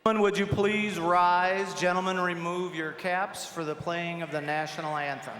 Would you please rise? Gentlemen, remove your caps for the playing of the national anthem.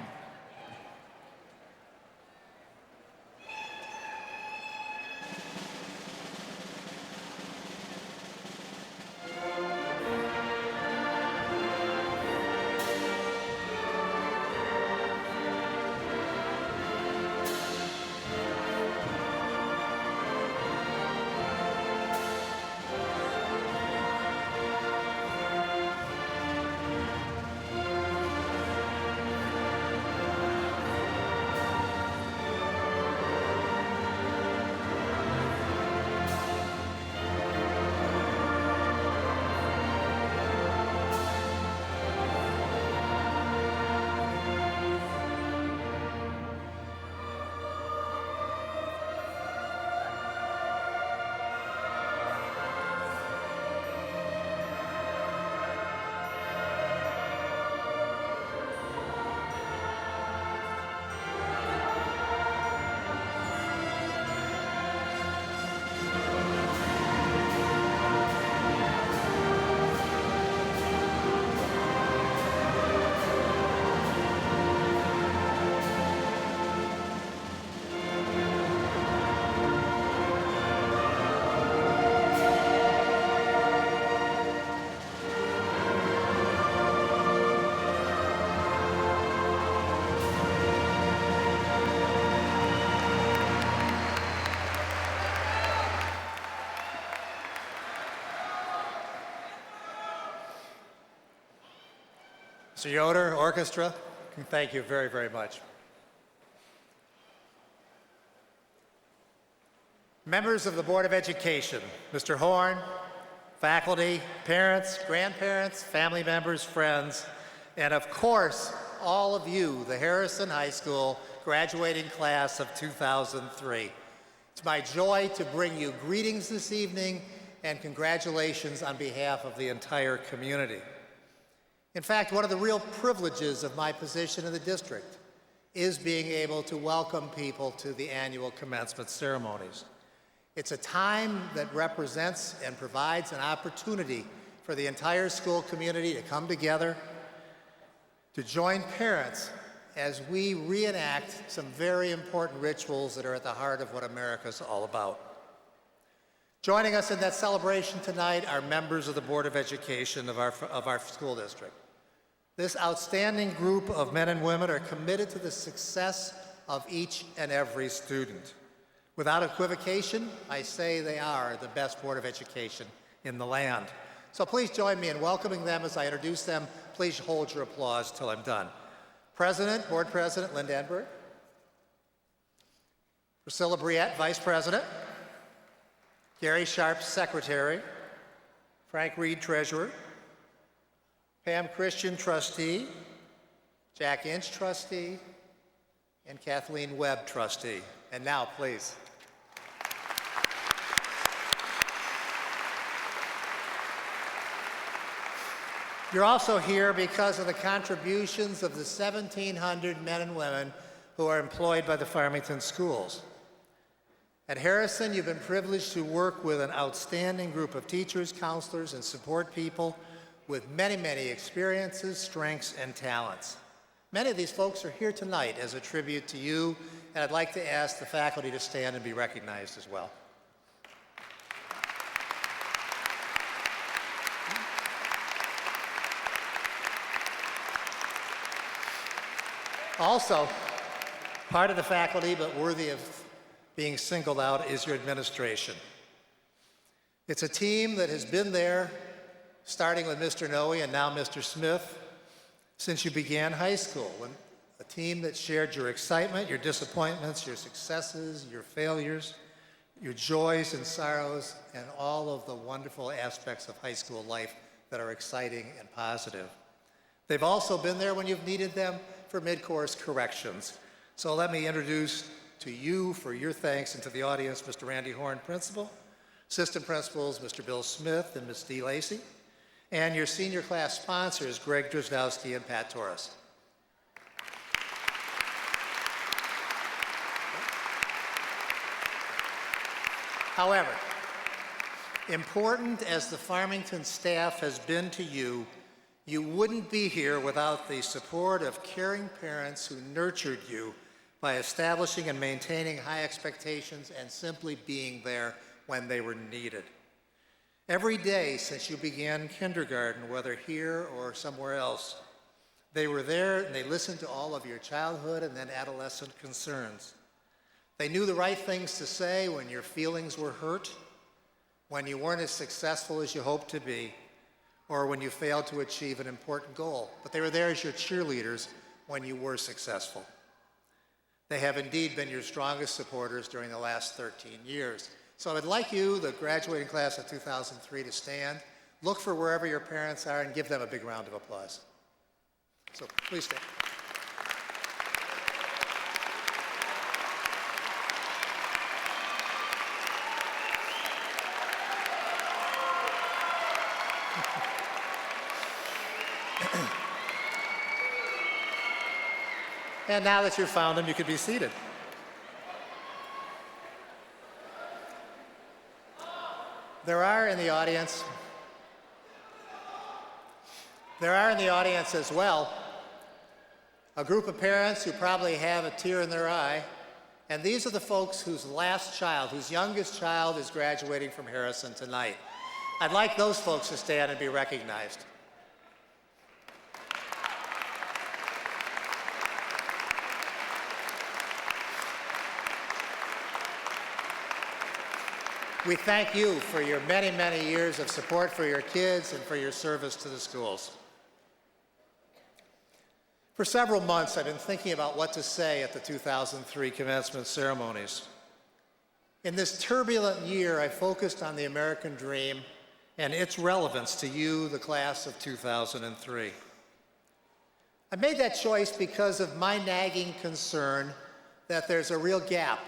Mr. Yoder, orchestra, thank you very, very much. Members of the Board of Education, Mr. Horn, faculty, parents, grandparents, family members, friends, and of course, all of you, the Harrison High School graduating class of 2003. It's my joy to bring you greetings this evening and congratulations on behalf of the entire community. In fact, one of the real privileges of my position in the district is being able to welcome people to the annual commencement ceremonies. It's a time that represents and provides an opportunity for the entire school community to come together, to join parents as we reenact some very important rituals that are at the heart of what America's all about. Joining us in that celebration tonight are members of the Board of Education of our school district. This outstanding group of men and women are committed to the success of each and every student. Without equivocation, I say they are the best Board of Education in the land. So please join me in welcoming them as I introduce them. Please hold your applause till I'm done. President, Board President Linda Enberg. Priscilla Briette, Vice President. Gary Sharp, Secretary. Frank Reed, Treasurer. Pam Christian, Trustee. Jack Inch, Trustee. and Kathleen Webb, trustee. And now, please. You're also here because of the contributions of the 1,700 men and women who are employed by the Farmington schools. At Harrison, you've been privileged to work with an outstanding group of teachers, counselors, and support people with many, many experiences, strengths, and talents. Many of these folks are here tonight as a tribute to you, and I'd like to ask the faculty to stand and be recognized as well. Also, part of the faculty, but worthy of being singled out, is your administration. It's a team that has been there, starting with Mr. Noe and now Mr. Smith, since you began high school. A team that shared your excitement, your disappointments, your successes, your failures, your joys and sorrows, and all of the wonderful aspects of high school life that are exciting and positive. They've also been there when you've needed them for mid-course corrections. So let me introduce to you, for your thanks, and to the audience, Mr. Randy Horn, Principal, Assistant Principals, Mr. Bill Smith and Ms. Dee Lacey, and your senior class sponsors, Greg Drzdowski and Pat Torres. However, important as the Farmington staff has been to you, you wouldn't be here without the support of caring parents who nurtured you by establishing and maintaining high expectations and simply being there when they were needed. Every day since you began kindergarten, whether here or somewhere else, they were there and they listened to all of your childhood and then adolescent concerns. They knew the right things to say when your feelings were hurt, when you weren't as successful as you hoped to be, or when you failed to achieve an important goal. But they were there as your cheerleaders when you were successful. They have indeed been your strongest supporters during the last 13 years. So I'd like you, the graduating class of 2003, to stand, look for wherever your parents are, and give them a big round of applause. So please stand. And now that you've found them, you could be seated. There are in the audience as well a group of parents who probably have a tear in their eye, and these are the folks whose youngest child is graduating from Harrison tonight. I'd like those folks to stand and be recognized. We thank you for your many, many years of support for your kids and for your service to the schools. For several months, I've been thinking about what to say at the 2003 commencement ceremonies. In this turbulent year, I focused on the American dream and its relevance to you, the class of 2003. I made that choice because of my nagging concern that there's a real gap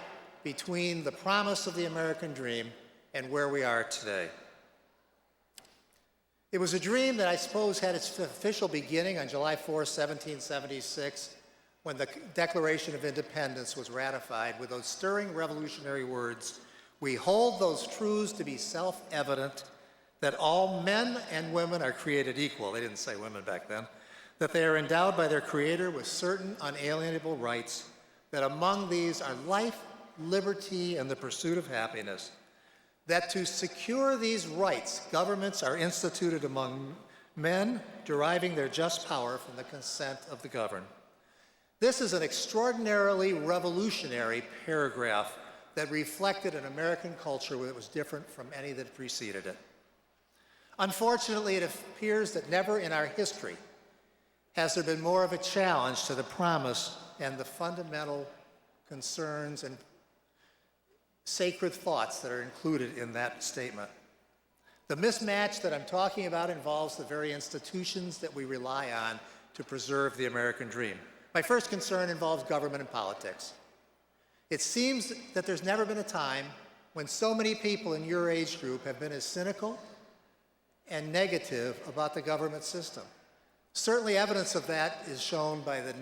between the promise of the American dream and where we are today. It was a dream that I suppose had its official beginning on July 4, 1776, when the Declaration of Independence was ratified with those stirring revolutionary words, "We hold those truths to be self-evident, that all men and women are created equal." They didn't say women back then. "That they are endowed by their Creator with certain unalienable rights, that among these are life, liberty, and the pursuit of happiness. That to secure these rights, governments are instituted among men, deriving their just power from the consent of the governed." This is an extraordinarily revolutionary paragraph that reflected an American culture that was different from any that preceded it. Unfortunately, it appears that never in our history has there been more of a challenge to the promise and the fundamental concerns and sacred thoughts that are included in that statement. The mismatch that I'm talking about involves the very institutions that we rely on to preserve the American dream. My first concern involves government and politics. It seems that there's never been a time when so many people in your age group have been as cynical and negative about the government system. Certainly evidence of that is shown by the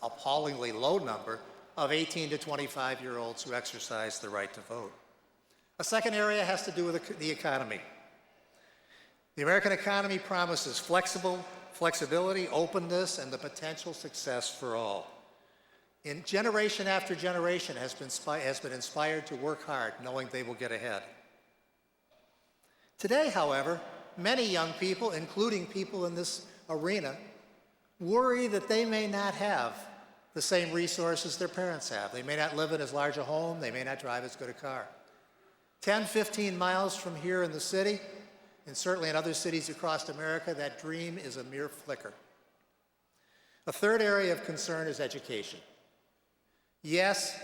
appallingly low number of 18 to 25-year-olds who exercise the right to vote. A second area has to do with the economy. The American economy promises flexibility, openness, and the potential success for all. Generation after generation has been inspired to work hard, knowing they will get ahead. Today, however, many young people, including people in this arena, worry that they may not have the same resources their parents have. They may not live in as large a home, they may not drive as good a car. 10, 15 miles from here in the city, and certainly in other cities across America, that dream is a mere flicker. A third area of concern is education. Yes,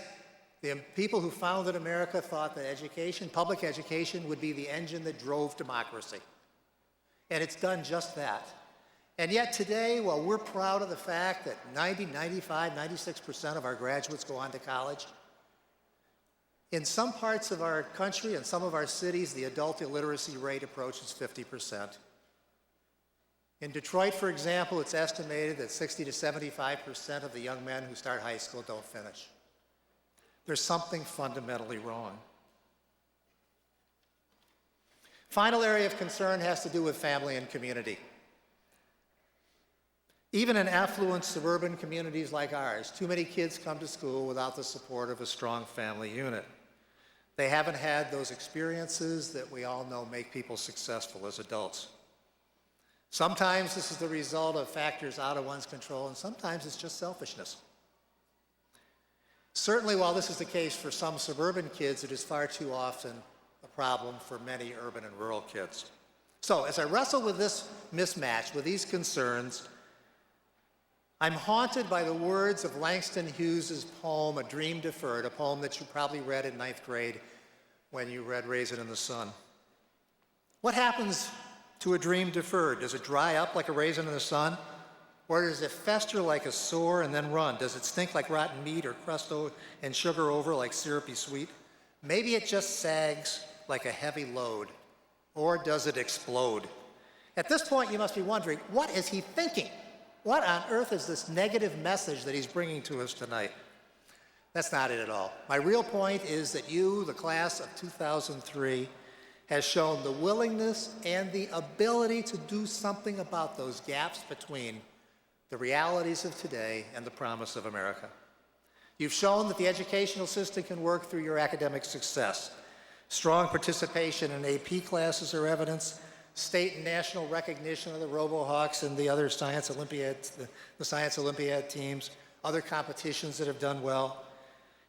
the people who founded America thought that education, public education, would be the engine that drove democracy. And it's done just that. And yet today, while we're proud of the fact that 90, 95, 96% of our graduates go on to college, in some parts of our country and some of our cities, the adult illiteracy rate approaches 50%. In Detroit, for example, it's estimated that 60 to 75% of the young men who start high school don't finish. There's something fundamentally wrong. Final area of concern has to do with family and community. Even in affluent suburban communities like ours, too many kids come to school without the support of a strong family unit. They haven't had those experiences that we all know make people successful as adults. Sometimes this is the result of factors out of one's control, and sometimes it's just selfishness. Certainly, while this is the case for some suburban kids, it is far too often a problem for many urban and rural kids. So, as I wrestle with this mismatch, with these concerns, I'm haunted by the words of Langston Hughes' poem, A Dream Deferred, a poem that you probably read in 9th grade when you read Raisin in the Sun. What happens to a dream deferred? Does it dry up like a raisin in the sun? Or does it fester like a sore and then run? Does it stink like rotten meat or crust and sugar over like syrupy sweet? Maybe it just sags like a heavy load. Or does it explode? At this point, you must be wondering, what is he thinking? What on earth is this negative message that he's bringing to us tonight? That's not it at all. My real point is that you, the class of 2003, has shown the willingness and the ability to do something about those gaps between the realities of today and the promise of America. You've shown that the educational system can work through your academic success. Strong participation in AP classes are evidence. State and national recognition of the RoboHawks and the other science Olympiads, the Science Olympiad teams, other competitions that have done well.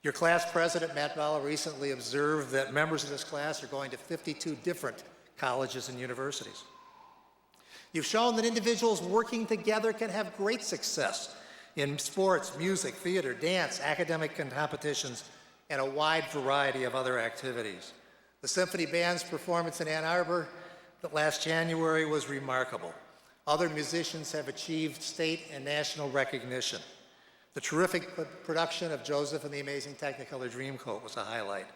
Your class president, Matt Balla, recently observed that members of this class are going to 52 different colleges and universities. You've shown that individuals working together can have great success in sports, music, theater, dance, academic competitions, and a wide variety of other activities. The Symphony Band's performance in Ann Arbor last January was remarkable. Other musicians have achieved state and national recognition. The terrific production of Joseph and the Amazing Technicolor Dreamcoat was a highlight.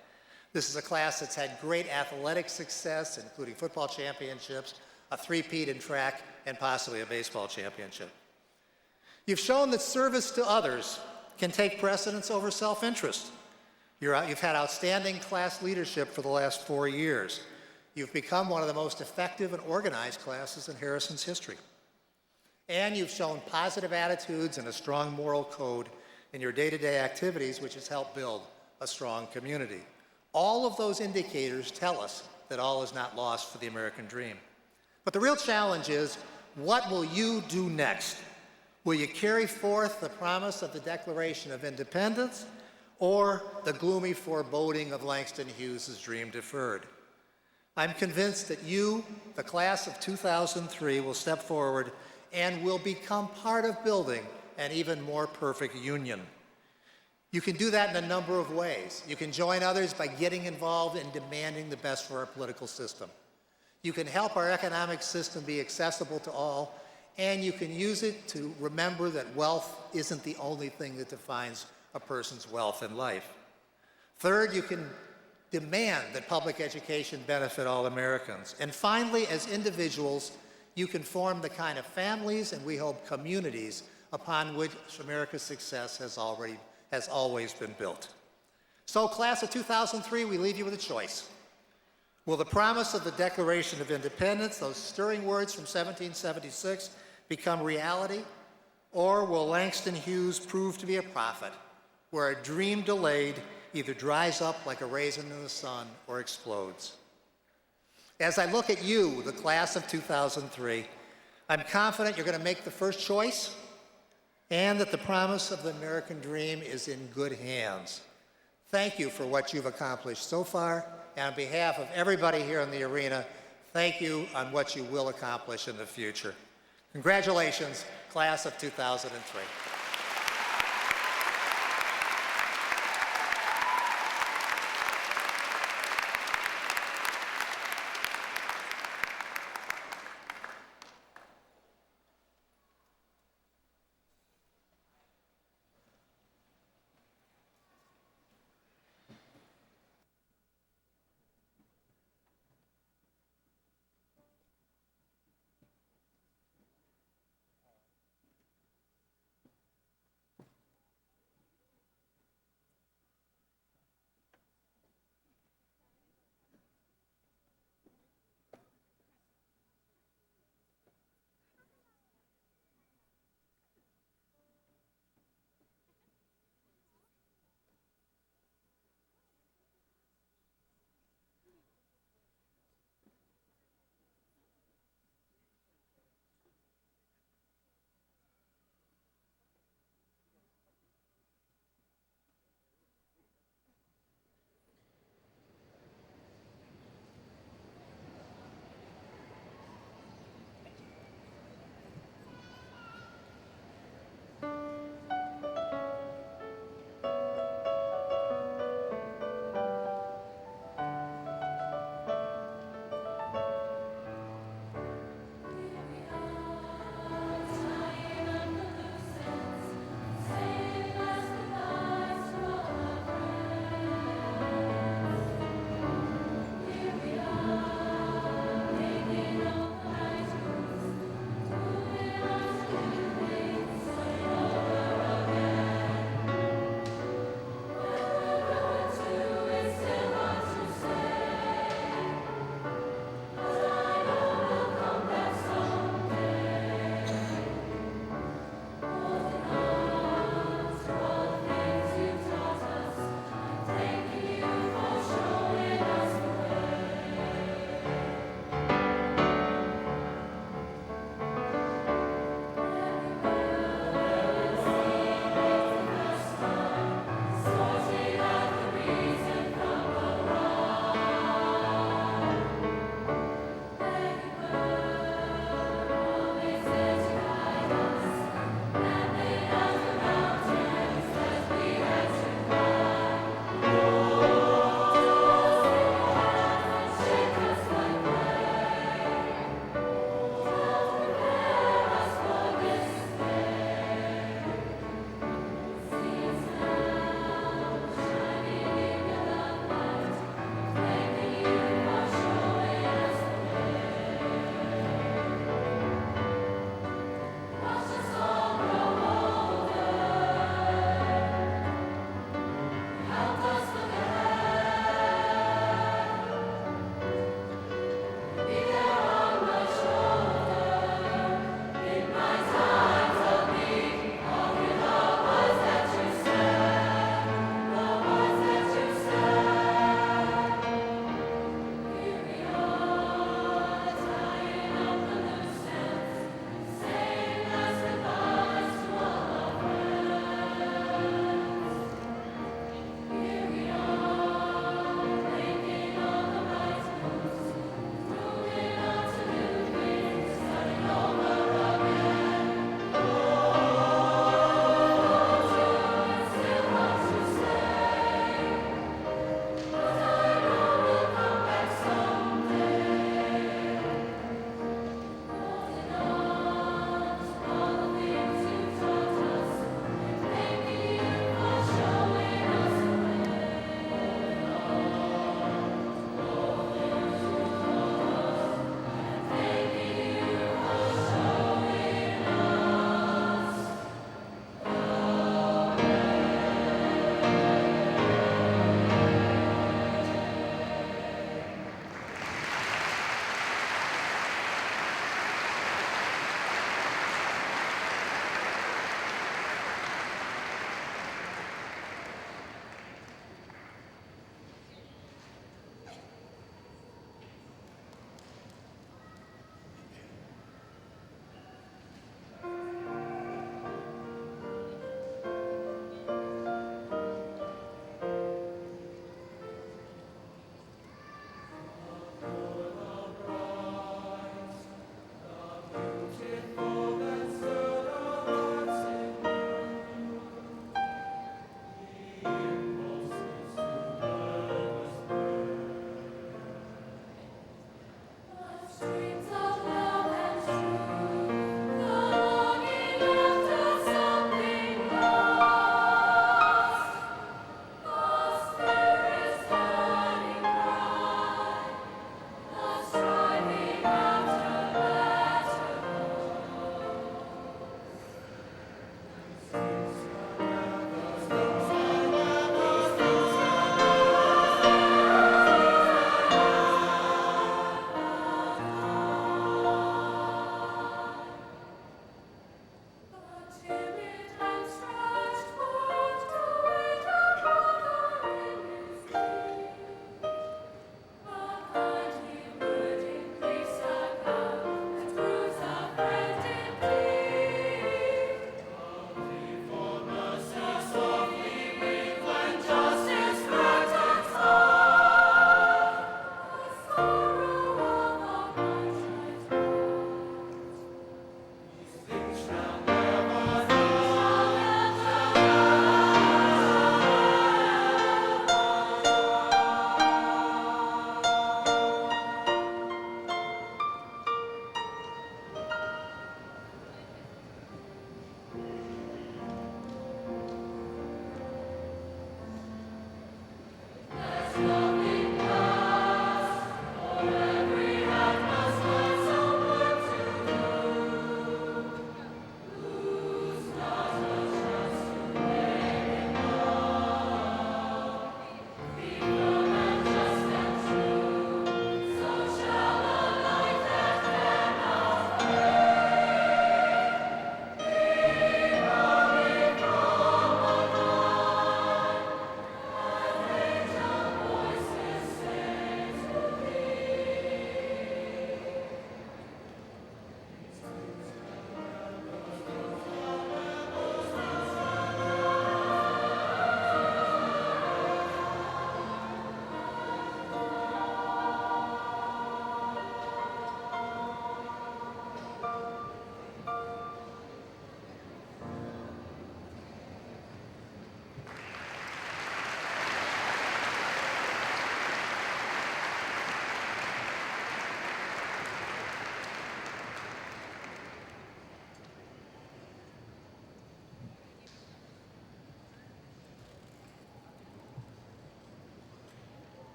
This is a class that's had great athletic success, including football championships, a three-peat in track, and possibly a baseball championship. You've shown that service to others can take precedence over self-interest. You've had outstanding class leadership for the last 4 years. You've become one of the most effective and organized classes in Harrison's history. And you've shown positive attitudes and a strong moral code in your day-to-day activities, which has helped build a strong community. All of those indicators tell us that all is not lost for the American dream. But the real challenge is, what will you do next? Will you carry forth the promise of the Declaration of Independence or the gloomy foreboding of Langston Hughes' dream deferred? I'm convinced that you, the class of 2003, will step forward and will become part of building an even more perfect union. You can do that in a number of ways. You can join others by getting involved in demanding the best for our political system. You can help our economic system be accessible to all, and you can use it to remember that wealth isn't the only thing that defines a person's wealth in life. Third, you can demand that public education benefit all Americans. And finally, as individuals, you can form the kind of families and we hope communities upon which America's success has always been built. So, class of 2003, we leave you with a choice. Will the promise of the Declaration of Independence, those stirring words from 1776, become reality? Or will Langston Hughes prove to be a prophet, where a dream delayed either dries up like a raisin in the sun or explodes? As I look at you, the class of 2003, I'm confident you're going to make the first choice and that the promise of the American dream is in good hands. Thank you for what you've accomplished so far, and on behalf of everybody here in the arena, thank you on what you will accomplish in the future. Congratulations, class of 2003.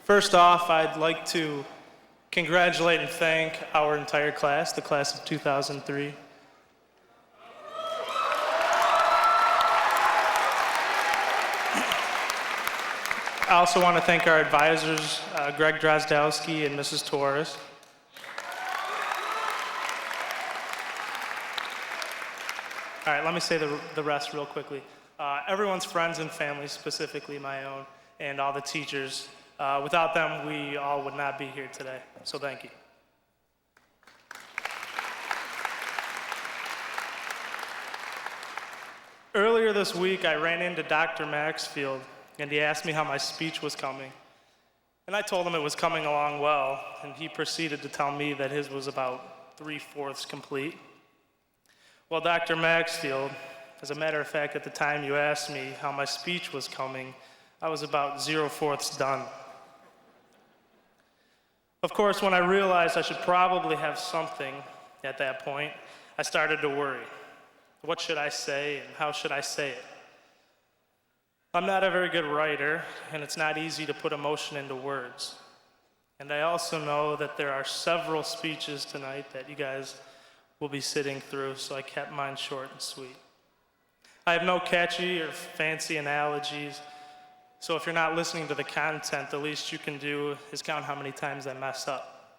First off, I'd like to congratulate and thank our entire class, the class of 2003. I also want to thank our advisors, Greg Drozdowski and Mrs. Torres. All right, let me say the rest real quickly. Everyone's friends and family, specifically my own, and all the teachers. Without them, we all would not be here today, so thank you. Earlier this week, I ran into Dr. Maxfield, and he asked me how my speech was coming. And I told him it was coming along well, and he proceeded to tell me that his was about 3/4 complete. Well, Dr. Maxfield, as a matter of fact, at the time you asked me how my speech was coming, I was about 0/4 done. Of course, when I realized I should probably have something at that point, I started to worry. What should I say, and how should I say it? I'm not a very good writer, and it's not easy to put emotion into words. And I also know that there are several speeches tonight that you guys will be sitting through, so I kept mine short and sweet. I have no catchy or fancy analogies, so if you're not listening to the content, the least you can do is count how many times I mess up.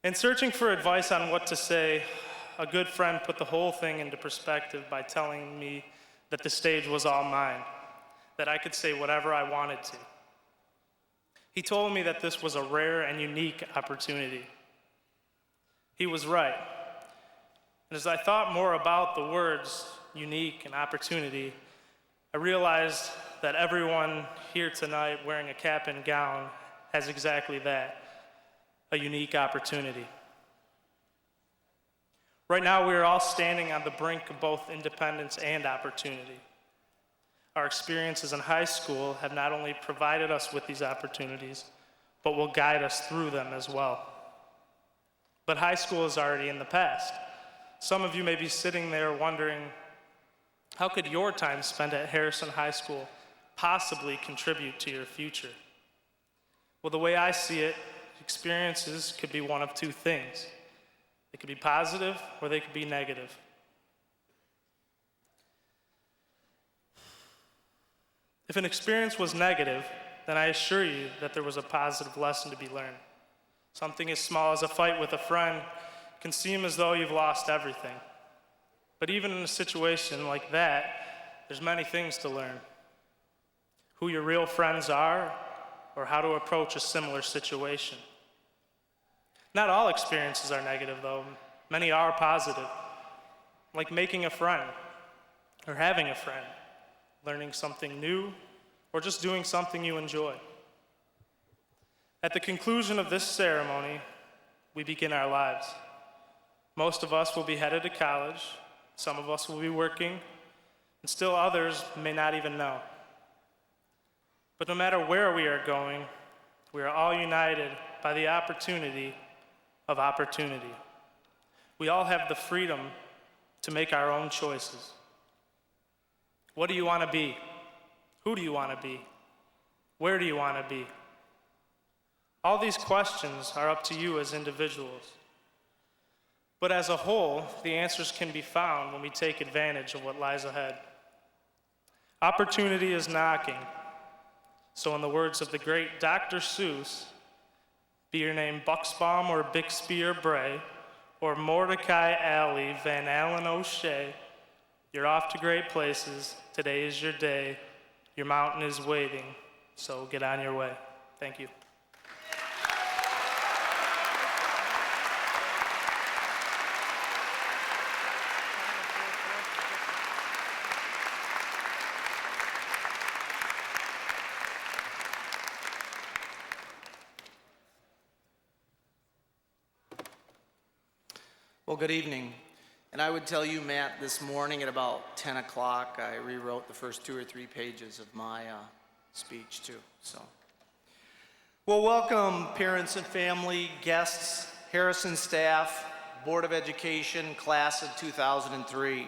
In searching for advice on what to say, a good friend put the whole thing into perspective by telling me that the stage was all mine, that I could say whatever I wanted to. He told me that this was a rare and unique opportunity. He was right. And as I thought more about the words unique and opportunity, I realized that everyone here tonight wearing a cap and gown has exactly that, a unique opportunity. Right now, we are all standing on the brink of both independence and opportunity. Our experiences in high school have not only provided us with these opportunities, but will guide us through them as well. But high school is already in the past. Some of you may be sitting there wondering, how could your time spent at Harrison High School possibly contribute to your future? Well, the way I see it, experiences could be one of two things. They could be positive or they could be negative. If an experience was negative, then I assure you that there was a positive lesson to be learned. Something as small as a fight with a friend can seem as though you've lost everything. But even in a situation like that, there's many things to learn. Who your real friends are, or how to approach a similar situation. Not all experiences are negative, though. Many are positive, like making a friend, or having a friend, learning something new, or just doing something you enjoy. At the conclusion of this ceremony, we begin our lives. Most of us will be headed to college, some of us will be working, and still others may not even know. But no matter where we are going, we are all united by the opportunity of opportunity. We all have the freedom to make our own choices. What do you want to be? Who do you want to be? Where do you want to be? All these questions are up to you as individuals. But as a whole, the answers can be found when we take advantage of what lies ahead. Opportunity is knocking. So in the words of the great Dr. Seuss, be your name Bucksbaum or Bixby or Bray, or Mordecai Alley, Van Allen O'Shea, you're off to great places. Today is your day. Your mountain is waiting, so get on your way. Thank you. Well, good evening. And I would tell you, Matt, this morning at about 10 o'clock, I rewrote the first 2 or 3 pages of my speech, too. So, Well, welcome, parents and family, guests, Harrison staff, Board of Education, class of 2003.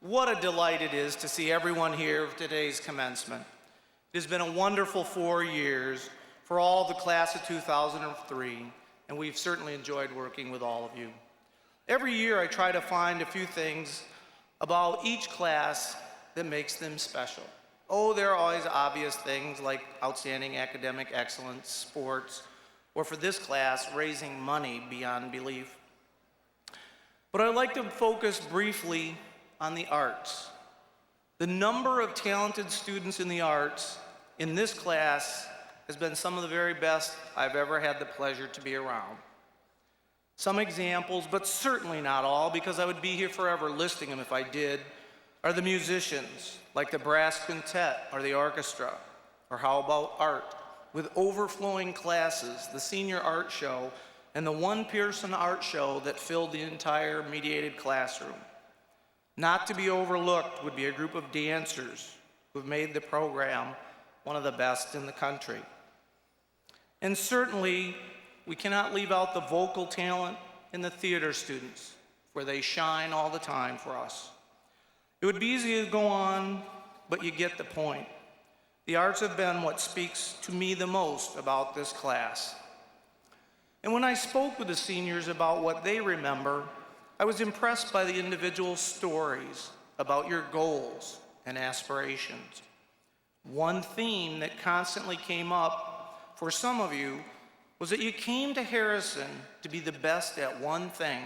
What a delight it is to see everyone here for today's commencement. It has been a wonderful 4 years for all the class of 2003, and we've certainly enjoyed working with all of you. Every year I try to find a few things about each class that makes them special. Oh, there are always obvious things like outstanding academic excellence, sports, or for this class, raising money beyond belief. But I'd like to focus briefly on the arts. The number of talented students in the arts in this class has been some of the very best I've ever had the pleasure to be around. Some examples, but certainly not all, because I would be here forever listing them if I did, are the musicians, like the brass quintet or the orchestra, or how about art, with overflowing classes, the senior art show, and the one Pearson art show that filled the entire mediated classroom. Not to be overlooked would be a group of dancers who've made the program one of the best in the country. And certainly, we cannot leave out the vocal talent and the theater students, where they shine all the time for us. It would be easy to go on, but you get the point. The arts have been what speaks to me the most about this class. And when I spoke with the seniors about what they remember, I was impressed by the individual stories about your goals and aspirations. One theme that constantly came up for some of you was that you came to Harrison to be the best at one thing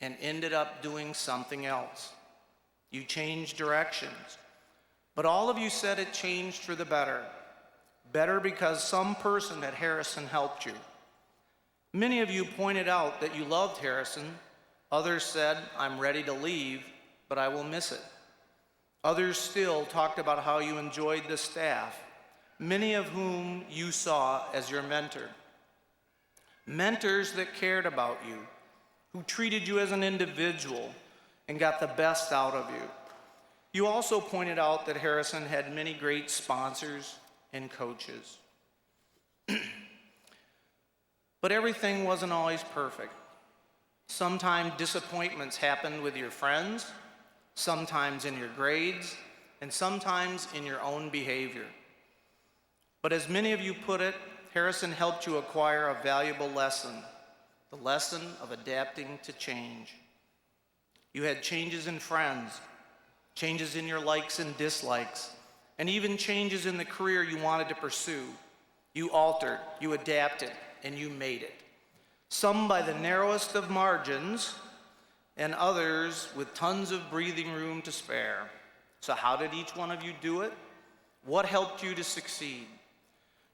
and ended up doing something else. You changed directions, but all of you said it changed for the better. Better because some person at Harrison helped you. Many of you pointed out that you loved Harrison. Others said, I'm ready to leave, but I will miss it. Others still talked about how you enjoyed the staff, many of whom you saw as your mentor. Mentors that cared about you, who treated you as an individual and got the best out of you. You also pointed out that Harrison had many great sponsors and coaches. But everything wasn't always perfect. Sometimes disappointments happened with your friends, sometimes in your grades, and sometimes in your own behavior. But as many of you put it, Harrison helped you acquire a valuable lesson, the lesson of adapting to change. You had changes in friends, changes in your likes and dislikes, and even changes in the career you wanted to pursue. You altered, you adapted, and you made it. Some by the narrowest of margins, and others with tons of breathing room to spare. So how did each one of you do it? What helped you to succeed?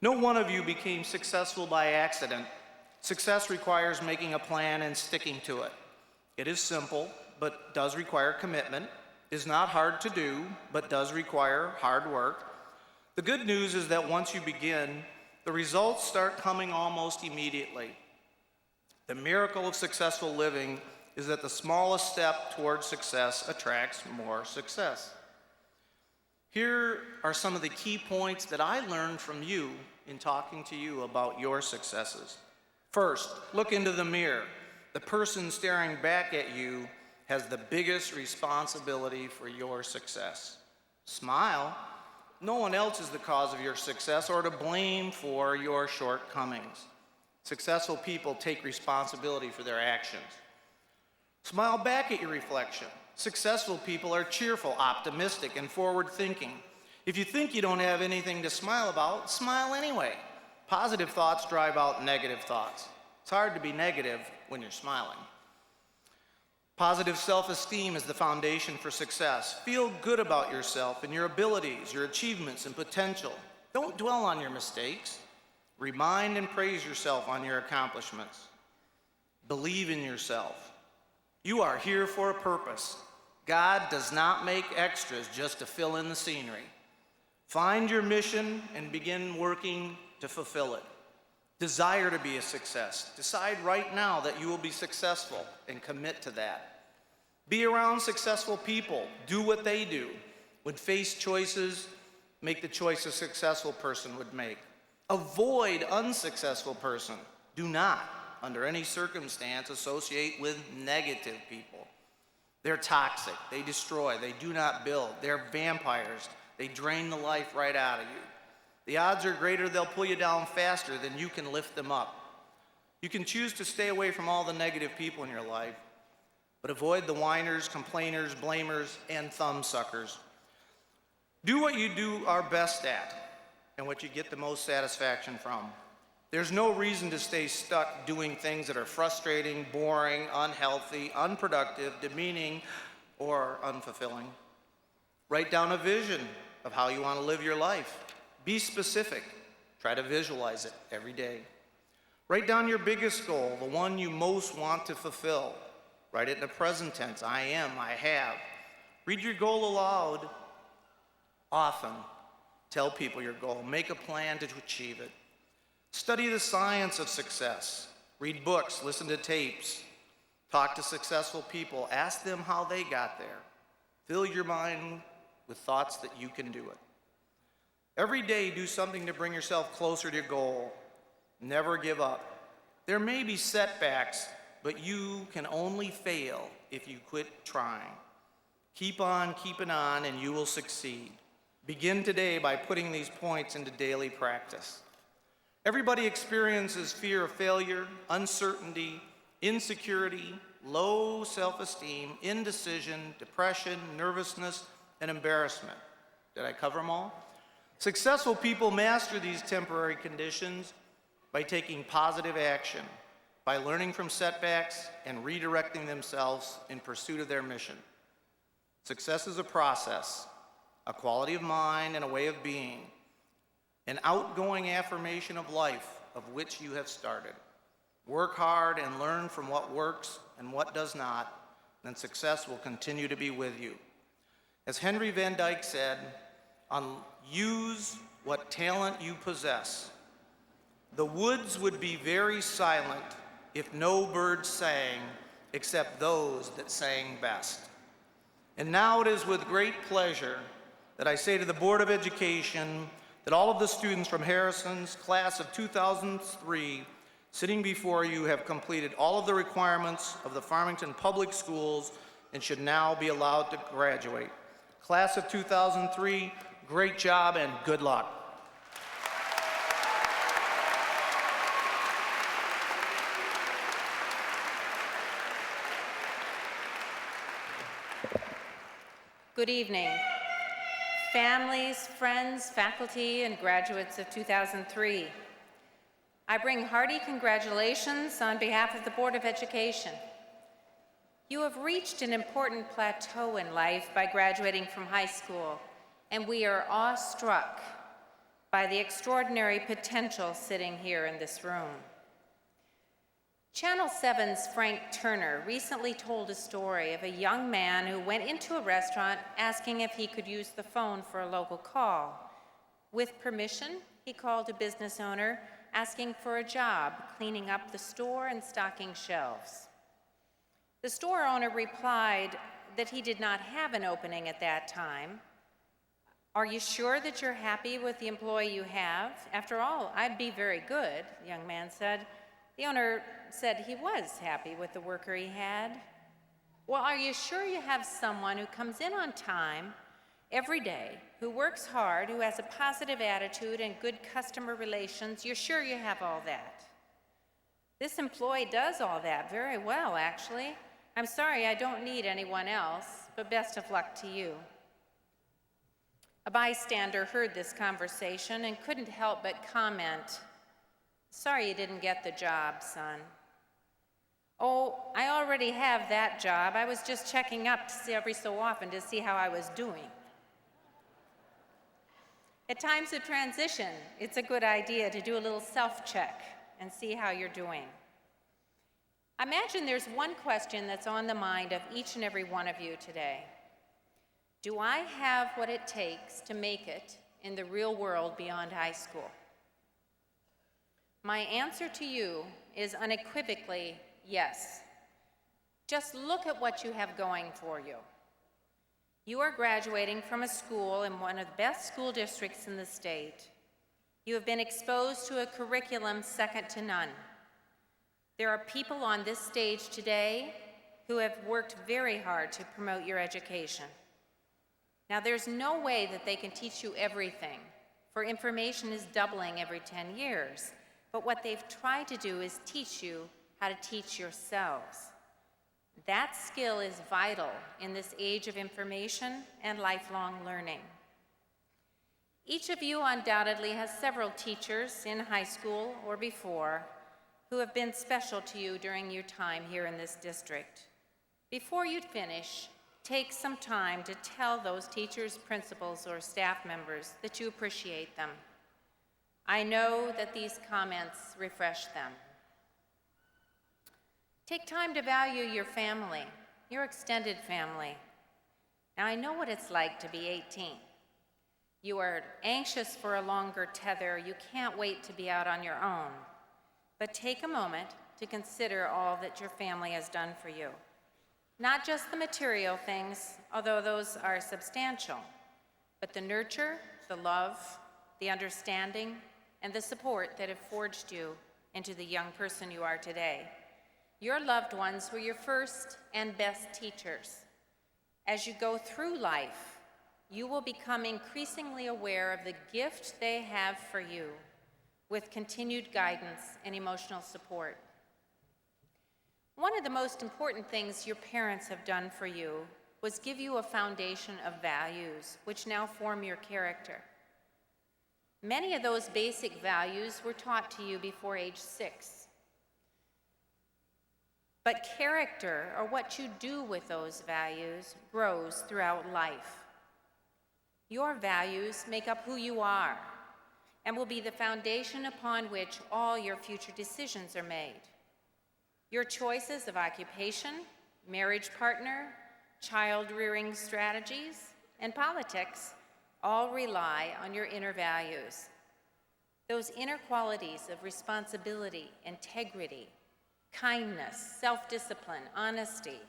No one of you became successful by accident. Success requires making a plan and sticking to it. It is simple, but does require commitment. It is not hard to do, but does require hard work. The good news is that once you begin, the results start coming almost immediately. The miracle of successful living is that the smallest step towards success attracts more success. Here are some of the key points that I learned from you in talking to you about your successes. First, look into the mirror. The person staring back at you has the biggest responsibility for your success. Smile. No one else is the cause of your success or to blame for your shortcomings. Successful people take responsibility for their actions. Smile back at your reflection. Successful people are cheerful, optimistic, and forward-thinking. If you think you don't have anything to smile about, smile anyway. Positive thoughts drive out negative thoughts. It's hard to be negative when you're smiling. Positive self-esteem is the foundation for success. Feel good about yourself and your abilities, your achievements, and potential. Don't dwell on your mistakes. Remind and praise yourself on your accomplishments. Believe in yourself. You are here for a purpose. God does not make extras just to fill in the scenery. Find your mission and begin working to fulfill it. Desire to be a success. Decide right now that you will be successful and commit to that. Be around successful people. Do what they do. When faced choices, make the choice a successful person would make. Avoid unsuccessful person. Do not, under any circumstance, associate with negative people. They're toxic. They destroy. They do not build. They're vampires. They drain the life right out of you. The odds are greater they'll pull you down faster than you can lift them up. You can choose to stay away from all the negative people in your life, but avoid the whiners, complainers, blamers, and thumbsuckers. Do what you do are best at and what you get the most satisfaction from. There's no reason to stay stuck doing things that are frustrating, boring, unhealthy, unproductive, demeaning, or unfulfilling. Write down a vision of how you want to live your life. Be specific. Try to visualize it every day. Write down your biggest goal, the one you most want to fulfill. Write it in the present tense. I am, I have. Read your goal aloud often. Tell people your goal. Make a plan to achieve it. Study the science of success. Read books, listen to tapes. Talk to successful people. Ask them how they got there. Fill your mind with thoughts that you can do it. Every day, do something to bring yourself closer to your goal. Never give up. There may be setbacks, but you can only fail if you quit trying. Keep on keeping on, and you will succeed. Begin today by putting these points into daily practice. Everybody experiences fear of failure, uncertainty, insecurity, low self-esteem, indecision, depression, nervousness, and embarrassment. Did I cover them all? Successful people master these temporary conditions by taking positive action, by learning from setbacks and redirecting themselves in pursuit of their mission. Success is a process, a quality of mind and a way of being, an outgoing affirmation of life of which you have started. Work hard and learn from what works and what does not, then success will continue to be with you. As Henry Van Dyke said, use what talent you possess. The woods would be very silent if no birds sang except those that sang best. And now it is with great pleasure that I say to the Board of Education that all of the students from Harrison's class of 2003 sitting before you have completed all of the requirements of the Farmington Public Schools and should now be allowed to graduate. Class of 2003, great job and good luck. Good evening. Families, friends, faculty, and graduates of 2003. I bring hearty congratulations on behalf of the Board of Education. You have reached an important plateau in life by graduating from high school, and we are awestruck by the extraordinary potential sitting here in this room. Channel 7's Frank Turner recently told a story of a young man who went into a restaurant asking if he could use the phone for a local call. With permission, he called a business owner asking for a job cleaning up the store and stocking shelves. The store owner replied that he did not have an opening at that time. "Are you sure that you're happy with the employee you have? After all, I'd be very good," the young man said. The owner said he was happy with the worker he had. "Well, are you sure you have someone who comes in on time every day, who works hard, who has a positive attitude and good customer relations? You're sure you have all that?" "This employee does all that very well, actually. I'm sorry I don't need anyone else, but best of luck to you." A bystander heard this conversation and couldn't help but comment, "Sorry you didn't get the job, son." "Oh, I already have that job. I was just checking up to see every so often to see how I was doing." At times of transition, it's a good idea to do a little self-check and see how you're doing. I imagine there's one question that's on the mind of each and every one of you today. Do I have what it takes to make it in the real world beyond high school? My answer to you is unequivocally yes. Just look at what you have going for you. You are graduating from a school in one of the best school districts in the state. You have been exposed to a curriculum second to none. There are people on this stage today who have worked very hard to promote your education. Now, there's no way that they can teach you everything for information is doubling every 10 years. But what they've tried to do is teach you how to teach yourselves. That skill is vital in this age of information and lifelong learning. Each of you undoubtedly has several teachers in high school or before who have been special to you during your time here in this district. Before you finish, take some time to tell those teachers, principals, or staff members that you appreciate them. I know that these comments refresh them. Take time to value your family, your extended family. Now, I know what it's like to be 18. You are anxious for a longer tether. You can't wait to be out on your own. But take a moment to consider all that your family has done for you. Not just the material things, although those are substantial, but the nurture, the love, the understanding, and the support that have forged you into the young person you are today. Your loved ones were your first and best teachers. As you go through life, you will become increasingly aware of the gift they have for you with continued guidance and emotional support. One of the most important things your parents have done for you was give you a foundation of values which now form your character. Many of those basic values were taught to you before age 6. But character, or what you do with those values, grows throughout life. Your values make up who you are and will be the foundation upon which all your future decisions are made. Your choices of occupation, marriage partner, child-rearing strategies, and politics all rely on your inner values. Those inner qualities of responsibility, integrity, kindness, self-discipline, honesty,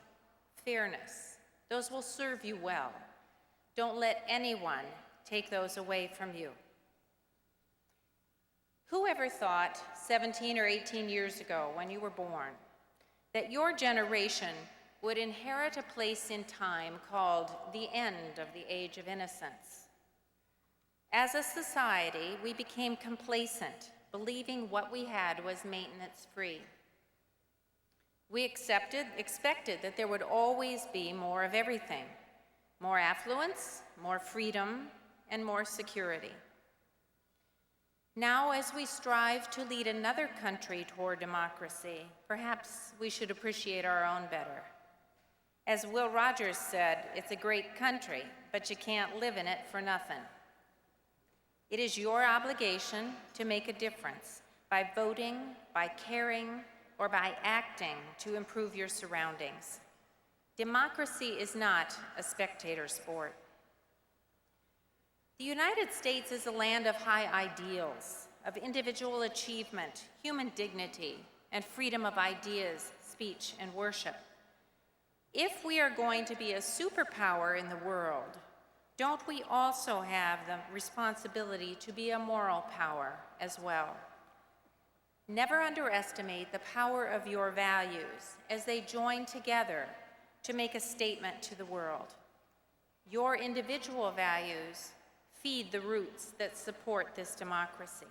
fairness, those will serve you well. Don't let anyone take those away from you. Whoever thought 17 or 18 years ago when you were born that your generation would inherit a place in time called the end of the age of innocence? As a society, we became complacent, believing what we had was maintenance-free. We expected that there would always be more of everything: more affluence, more freedom, and more security. Now, as we strive to lead another country toward democracy, perhaps we should appreciate our own better. As Will Rogers said, it's a great country, but you can't live in it for nothing. It is your obligation to make a difference by voting, by caring, or by acting to improve your surroundings. Democracy is not a spectator sport. The United States is a land of high ideals, of individual achievement, human dignity, and freedom of ideas, speech, and worship. If we are going to be a superpower in the world, don't we also have the responsibility to be a moral power as well? Never underestimate the power of your values as they join together to make a statement to the world. Your individual values feed the roots that support this democracy.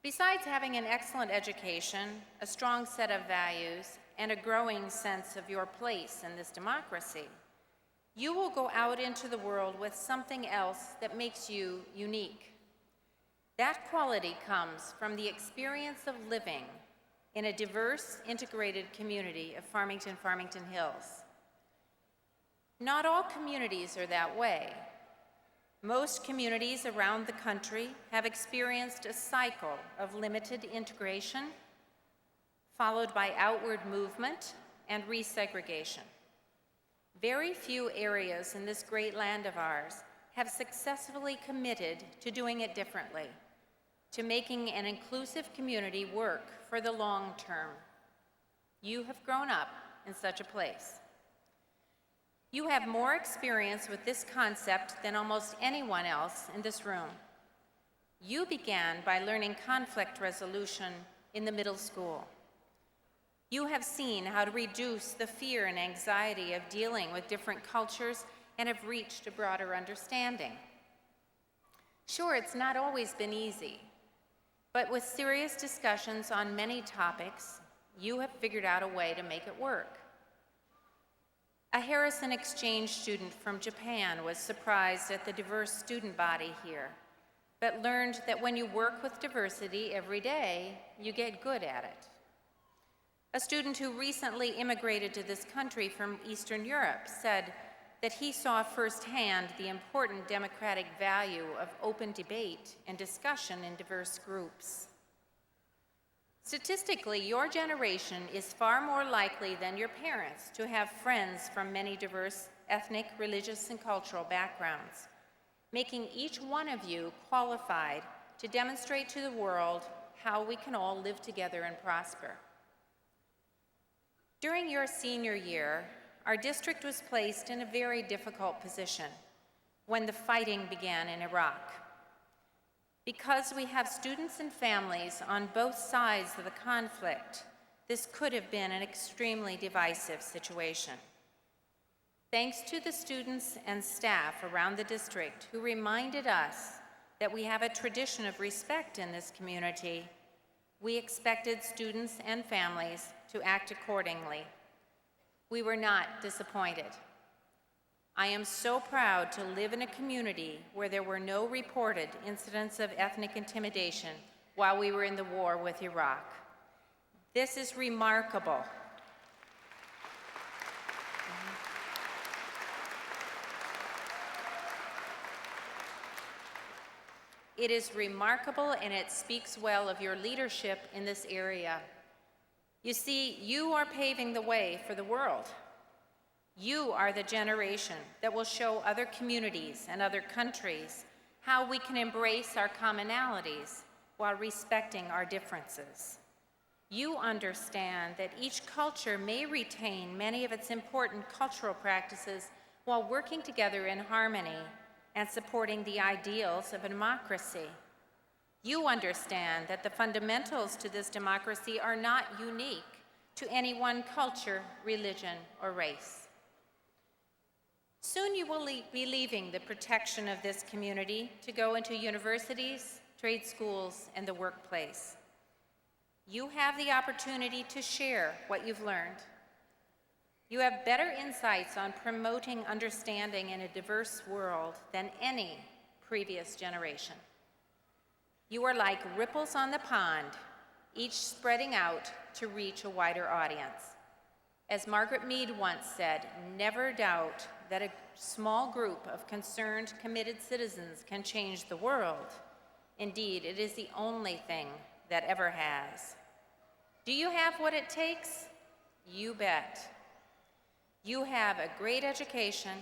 Besides having an excellent education, a strong set of values, and a growing sense of your place in this democracy, you will go out into the world with something else that makes you unique. That quality comes from the experience of living in a diverse, integrated community of Farmington Hills. Not all communities are that way. Most communities around the country have experienced a cycle of limited integration, followed by outward movement and resegregation. Very few areas in this great land of ours have successfully committed to doing it differently, to making an inclusive community work for the long term. You have grown up in such a place. You have more experience with this concept than almost anyone else in this room. You began by learning conflict resolution in the middle school. You have seen how to reduce the fear and anxiety of dealing with different cultures and have reached a broader understanding. Sure, it's not always been easy, but with serious discussions on many topics, you have figured out a way to make it work. A Harrison exchange student from Japan was surprised at the diverse student body here, but learned that when you work with diversity every day, you get good at it. A student who recently immigrated to this country from Eastern Europe said that he saw firsthand the important democratic value of open debate and discussion in diverse groups. Statistically, your generation is far more likely than your parents to have friends from many diverse ethnic, religious, and cultural backgrounds, making each one of you qualified to demonstrate to the world how we can all live together and prosper. During your senior year, our district was placed in a very difficult position when the fighting began in Iraq. Because we have students and families on both sides of the conflict, this could have been an extremely divisive situation. Thanks to the students and staff around the district who reminded us that we have a tradition of respect in this community, we expected students and families to act accordingly. We were not disappointed. I am so proud to live in a community where there were no reported incidents of ethnic intimidation while we were in the war with Iraq. This is remarkable. It is remarkable, and it speaks well of your leadership in this area. You see, you are paving the way for the world. You are the generation that will show other communities and other countries how we can embrace our commonalities while respecting our differences. You understand that each culture may retain many of its important cultural practices while working together in harmony and supporting the ideals of a democracy. You understand that the fundamentals to this democracy are not unique to any one culture, religion, or race. Soon you will be leaving the protection of this community to go into universities, trade schools, and the workplace. You have the opportunity to share what you've learned. You have better insights on promoting understanding in a diverse world than any previous generation. You are like ripples on the pond, each spreading out to reach a wider audience. As Margaret Mead once said, never doubt that a small group of concerned, committed citizens can change the world. Indeed, it is the only thing that ever has. Do you have what it takes? You bet. You have a great education,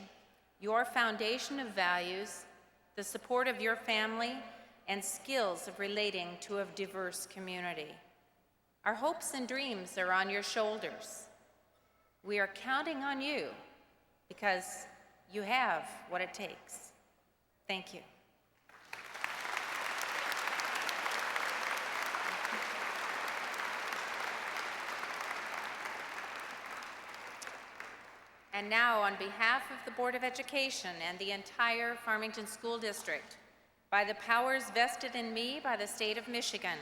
your foundation of values, the support of your family, and skills of relating to a diverse community. Our hopes and dreams are on your shoulders. We are counting on you because you have what it takes. Thank you. And now, on behalf of the Board of Education and the entire Farmington School District, by the powers vested in me by the state of Michigan,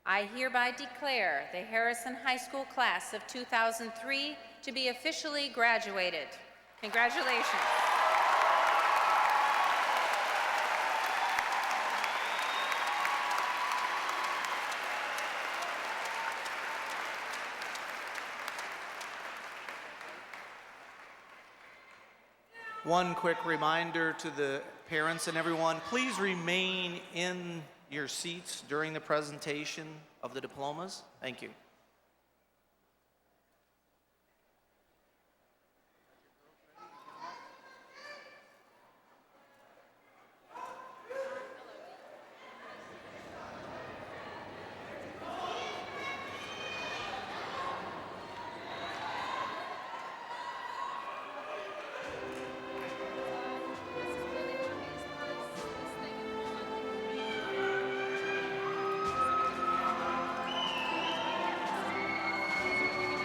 I hereby declare the Harrison High School class of 2003 to be officially graduated. Congratulations. One quick reminder to the parents and everyone, please remain in your seats during the presentation of the diplomas. Thank you.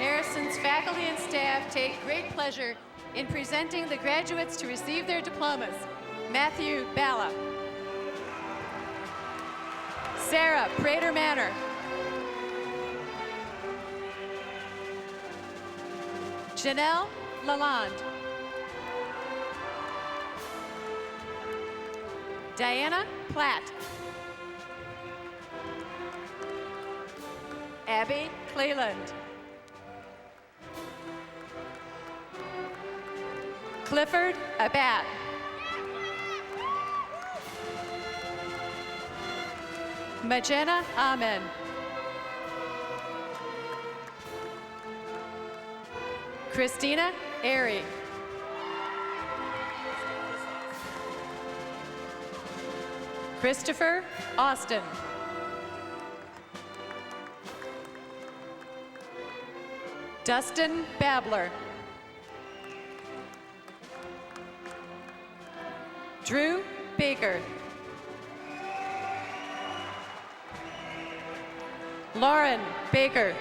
Harrison's faculty and staff take great pleasure in presenting the graduates to receive their diplomas. Matthew Balla. Sarah Prater Manor. Janelle Lalonde. Diana Platt. Abby Cleland. Clifford Abat. Majena Amen. Christina Airy. Christopher Austin. Dustin Babler. Drew Baker. Lauren Baker.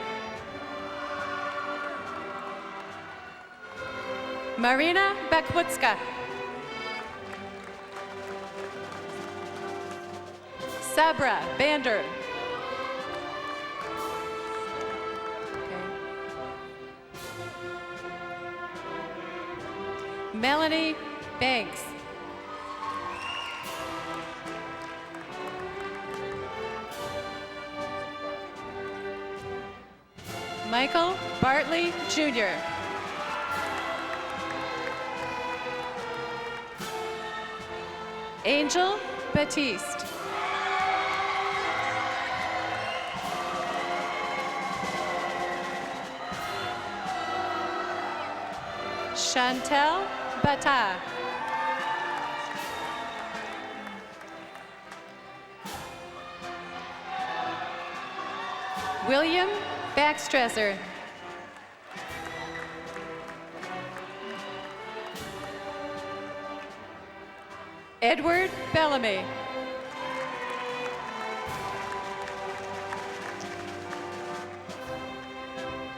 Marina Bakwutska. Sabra Bander. Melanie Banks. Michael Bartley Jr. Angel Batiste. Chantel Bata. William Backstresser. Edward Bellamy.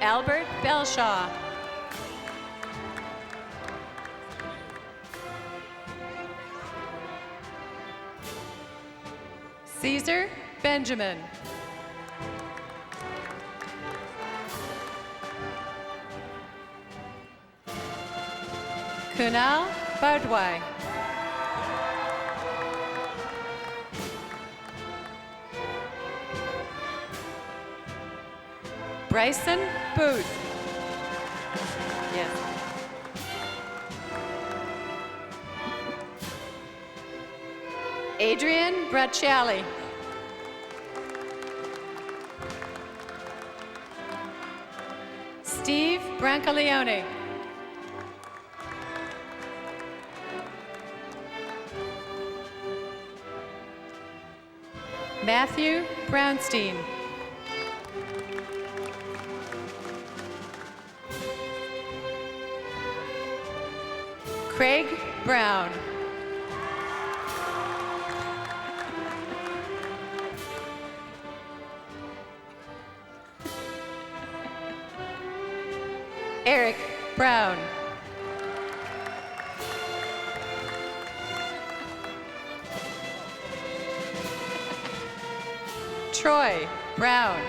Albert Belshaw. Caesar Benjamin. Kunal Bardwai. Bryson Booth. Yes. Adrian Bracciali. Steve Brancaleone. Matthew Brownstein. Craig Brown. Eric Brown. Troy Brown.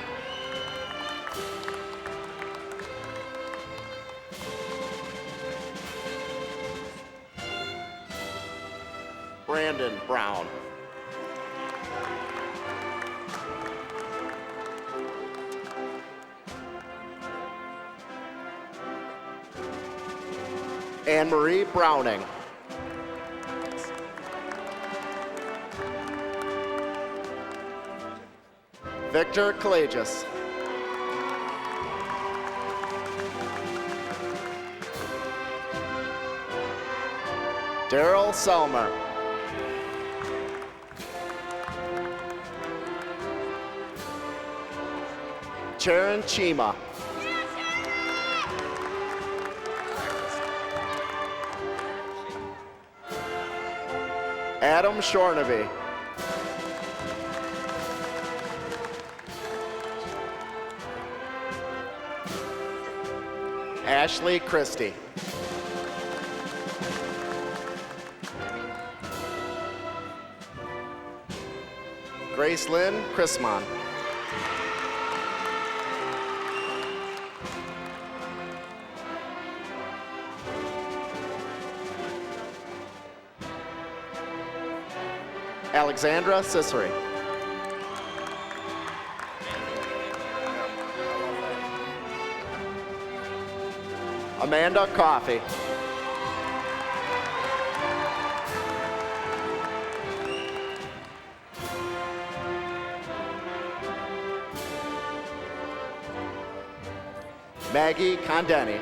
Brandon Brown. Anne-Marie Browning. Victor Kalages. Daryl Selmer. Sharon Chima. Adam Shornaby. Ashley Christie. Grace Lynn Chrismon. Alexandra Cicery. Amanda Coffey. Maggie Condeni.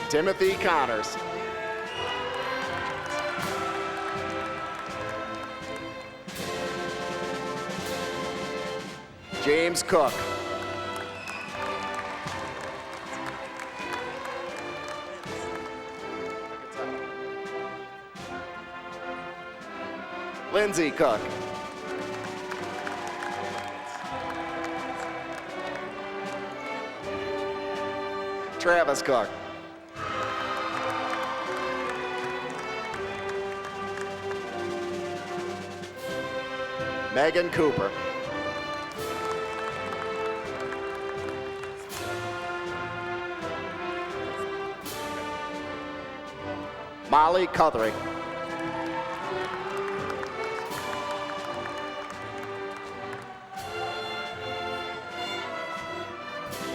Timothy Connors. James Cook. Lindsay Cook. Travis Cook. Megan Cooper. Molly Cuthry.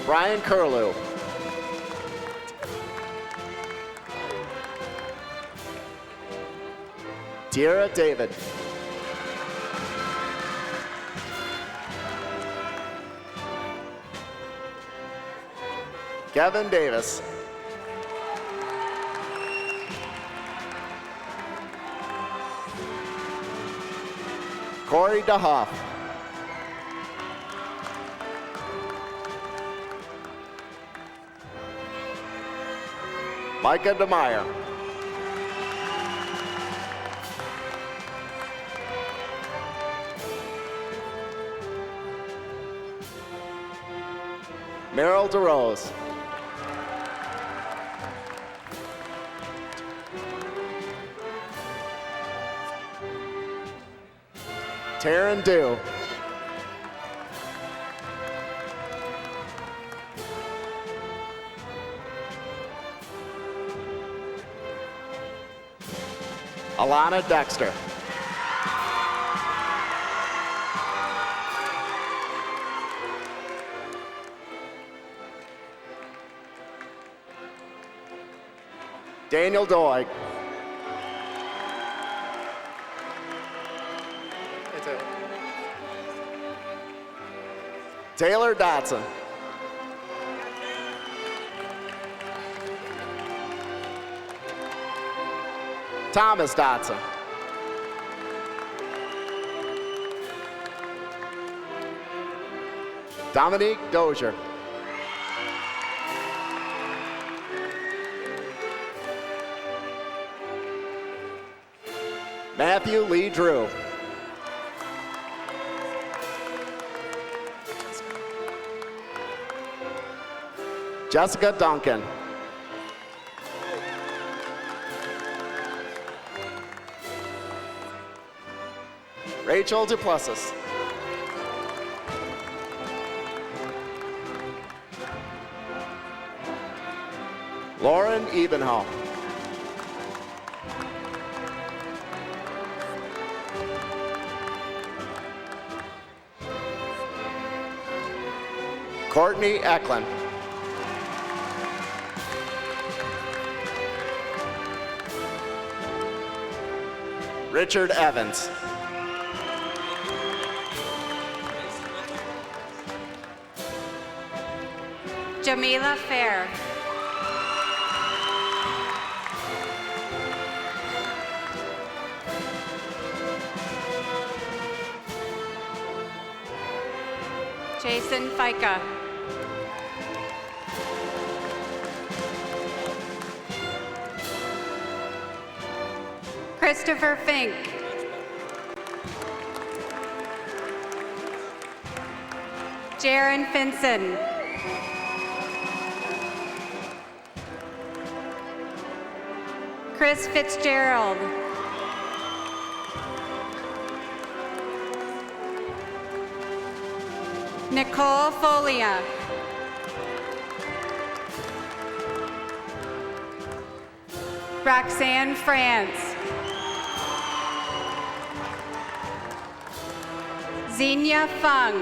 Brian Curlew. Tierra David. Kevin Davis. Corey DeHoff. Micah DeMeyer. Meryl DeRose. Taryn Dew. Alana Dexter. Daniel Doig. Taylor Dotson. Thomas Dotson. Dominique Dozier. Matthew Lee Drew. Jessica Duncan. Rachel Duplessis. Lauren Ebenholm. Courtney Eklund. Richard Evans. Jamila Fair. Jason Fica. Christopher Fink. Jaron Finson. Chris Fitzgerald. Nicole Folia. Roxanne France. Xenia Fung.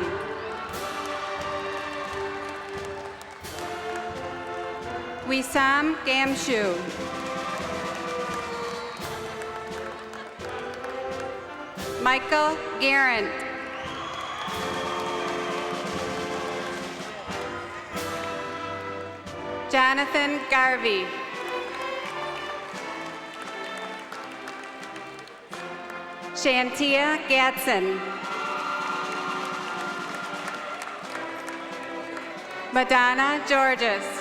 Wissam Gamshu. Michael Garant. Jonathan Garvey. Shantia Gatson. Madonna Georges.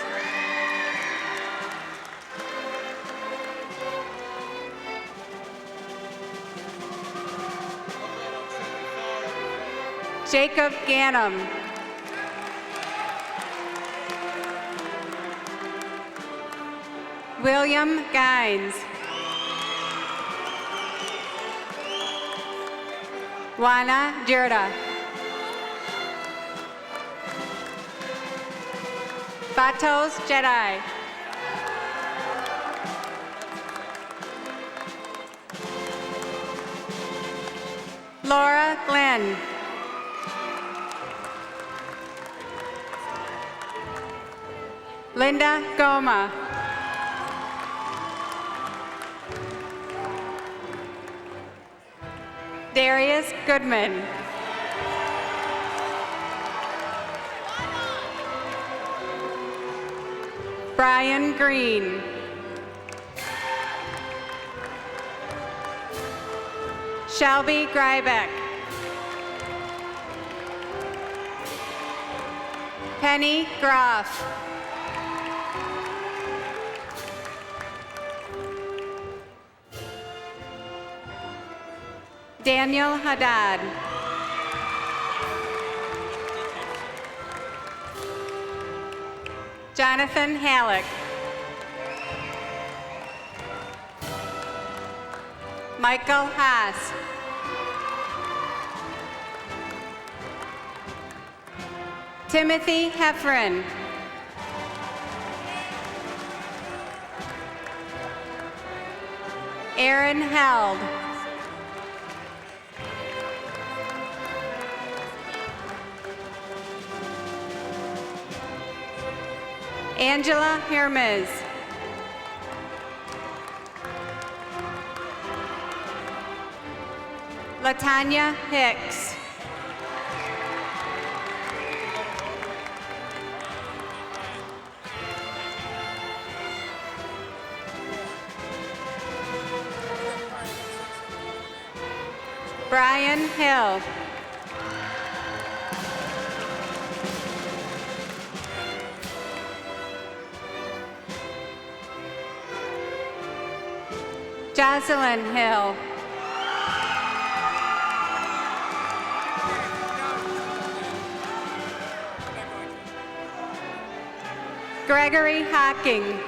Jacob Gannum. William Gines. Juana Dirda. Batos Jedi. Laura Glenn. Linda Goma. Darius Goodman. Brian Green. Shelby Grybeck. Penny Groff. Daniel Haddad. Jonathan Halleck. Michael Haas. Timothy Heffron. Aaron Held. Angela Hermes. Latanya Hicks. Brian Hill. Jocelyn Hill. Gregory Hocking.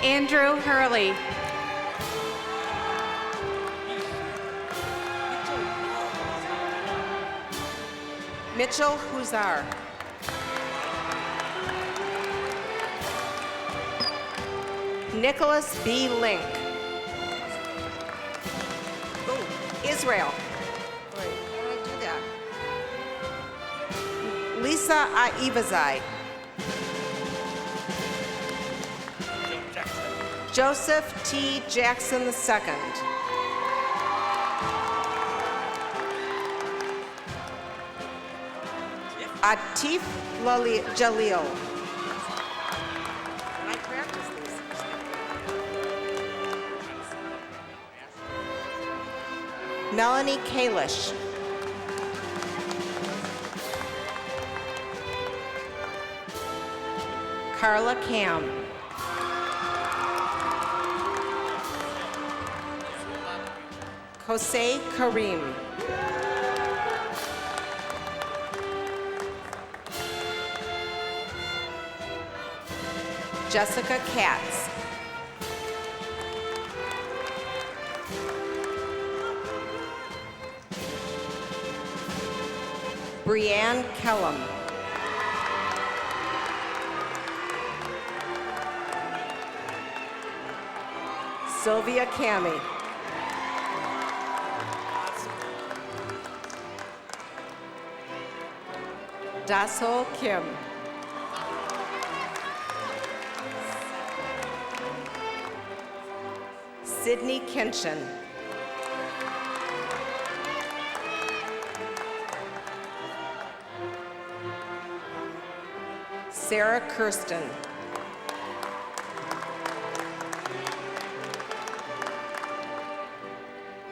Andrew Hurley. Mitchell Huzar. Nicholas B. Link. Oh, Israel. Wait, how did I do that? Lisa Aivazai. Joseph T. Jackson II. Atif Jalil. I practice these. Melanie Kalish. Carla Cam. Jose Karim. Jessica Katz. Brianne Kellum. Sylvia Cami. Dasol Kim. Sydney Kinchin. Sarah Kirsten.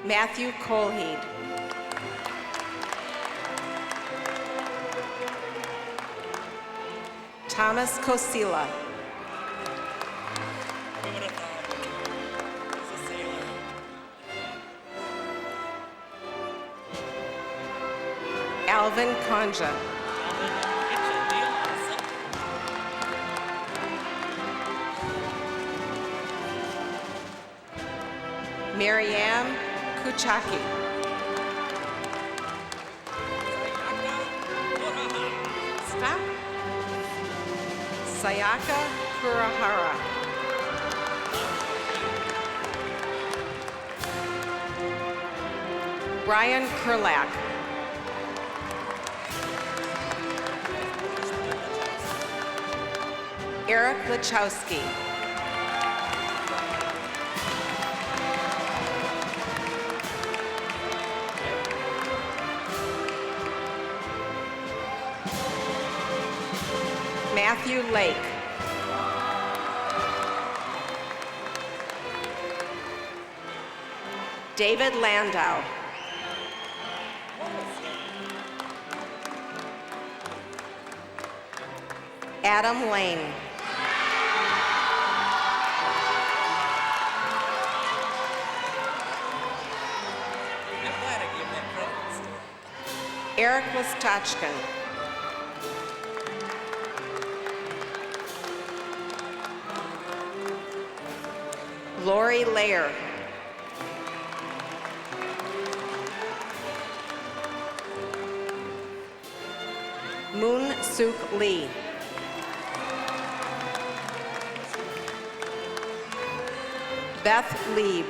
Matthew Colheed. Thomas Kosila. Alvin Conja. Marianne Kuchaki. Stop. Sayaka Kurahara. Brian Kurlak. Eric Lachowski. Matthew Lake. David Landau. Adam Lane. Eric Listachkin. Lori Lair. Moon Suk Lee. Beth Lieb.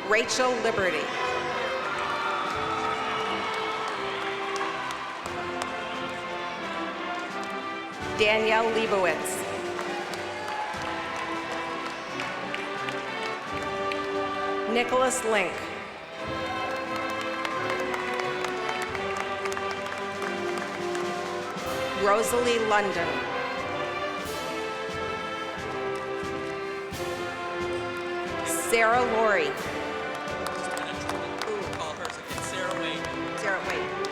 Rachel Liberty. Danielle Leibowitz. Nicholas Link. Rosalie London. Sarah Laurie. Sarah Wade.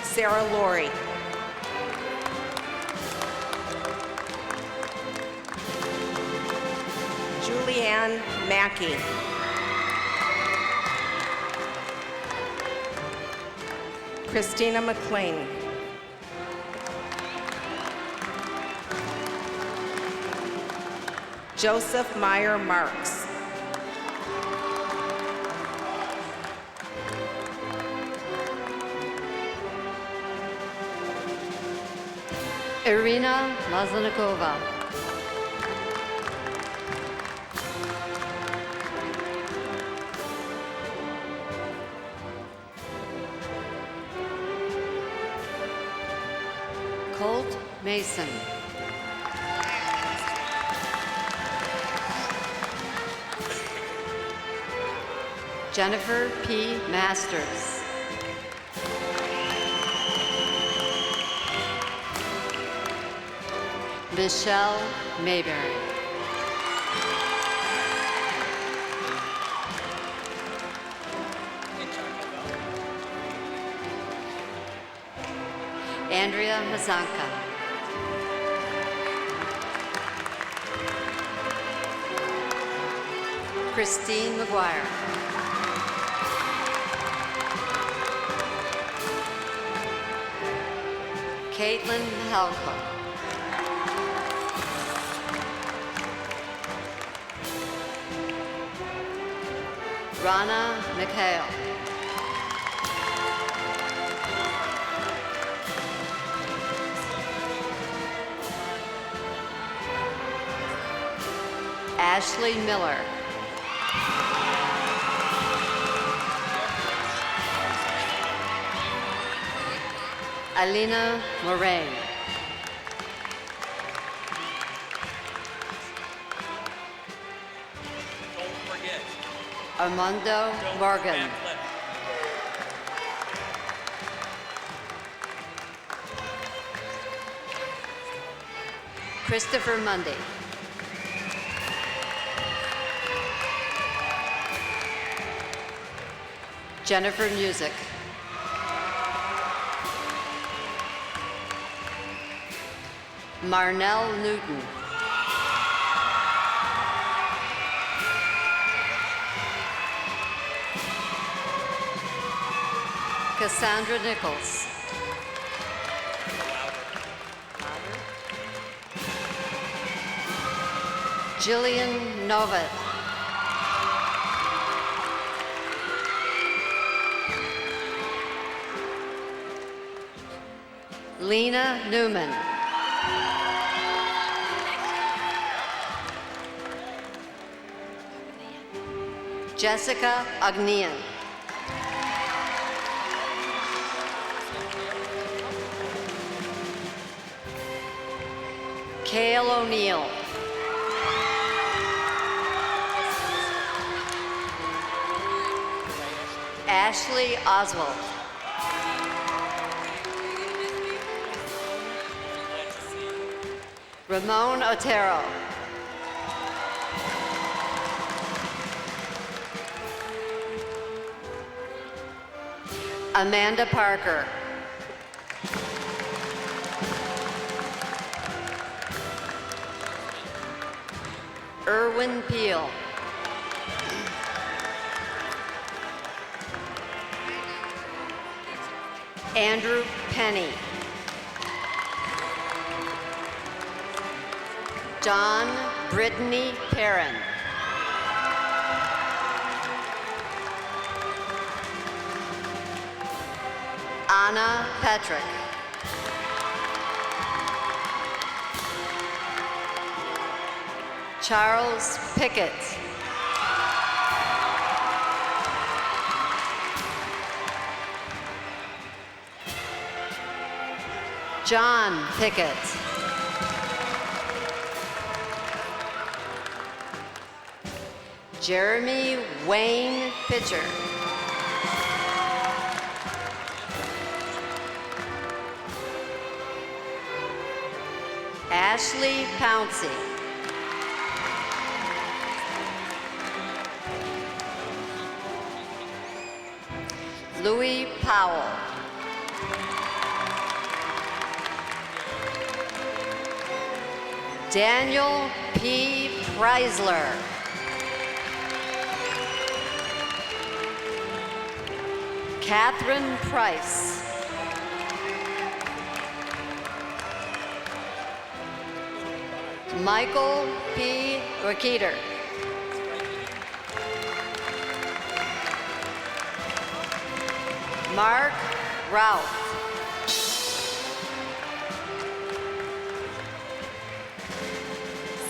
Sarah Laurie. Julianne Mackey. Christina McLean. Joseph Meyer Marks. Irina Mazanikova. Colt Mason. Jennifer P. Masters. Michelle Mayberry. Andrea Mazanka. Christine McGuire. Caitlin Halcom. Rana McHale. Ashley Miller. Alina Moraine. Armando Morgan. Christopher Mundy. Jennifer Music. Marnell Newton. Cassandra Nichols. Jillian Novet. Lena Newman. Jessica Agnian. Cale O'Neill. Ashley Oswald. Ramon Otero. Amanda Parker. Erwin Peel. Andrew Penny. John Brittany Perrin. Anna Patrick. Charles Pickett. John Pickett. Jeremy Wayne Pitcher. Ashley Pouncey. Louis Powell. Daniel P. Preisler. Catherine Price. Michael P. Raketer. Mark Ralph.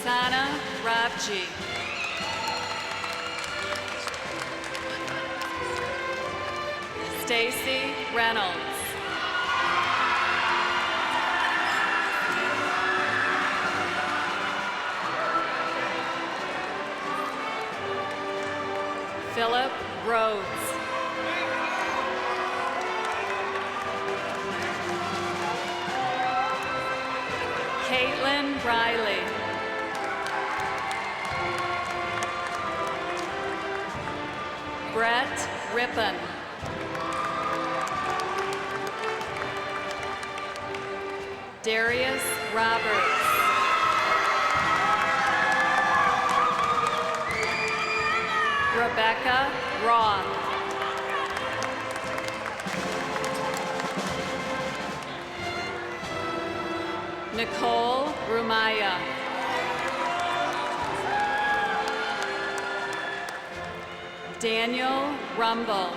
Sana Rabji. Stacy Reynolds. Philip Rhodes. Caitlin Riley. Brett Rippon. Darius Roberts. Rebecca Roth. Nicole Rumaya. Daniel Rumble.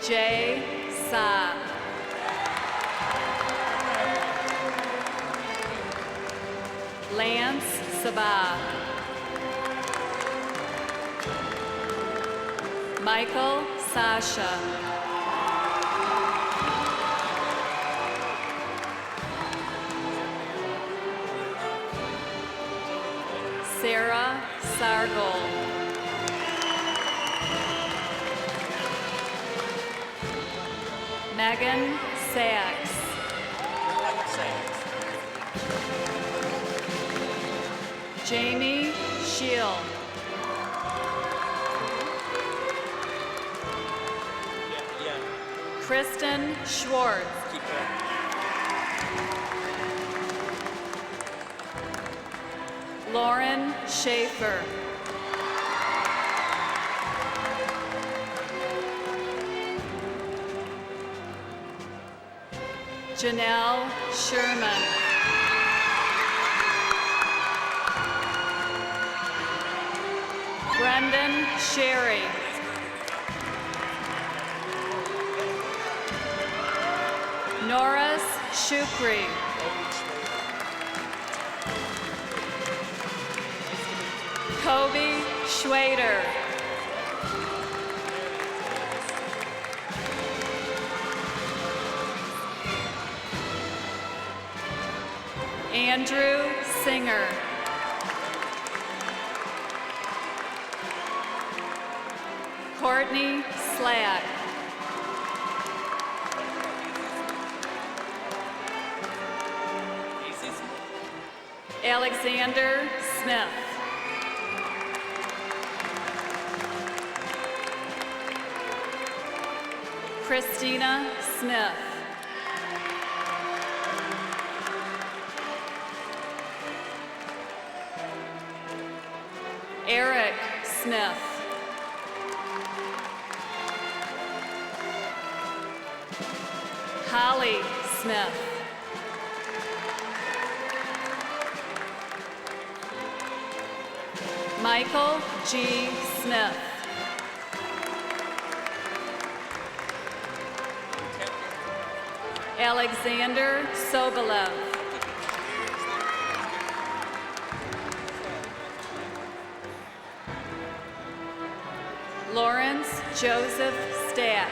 Jay Saab. Lance Sabah. Michael Sasha. Sarah Sargol. Megan Sachs. Jamie Shield. Kristen Schwartz. Lauren Schaefer. Janelle Sherman. Brendan Sherry. Norris Shukri. Kobe Schwader. Andrew Singer. Courtney Slack. Alexander Smith. Christina Smith. Eric Smith. Holly Smith. Michael G. Smith. Alexander Sobolev. Lawrence Joseph Stack.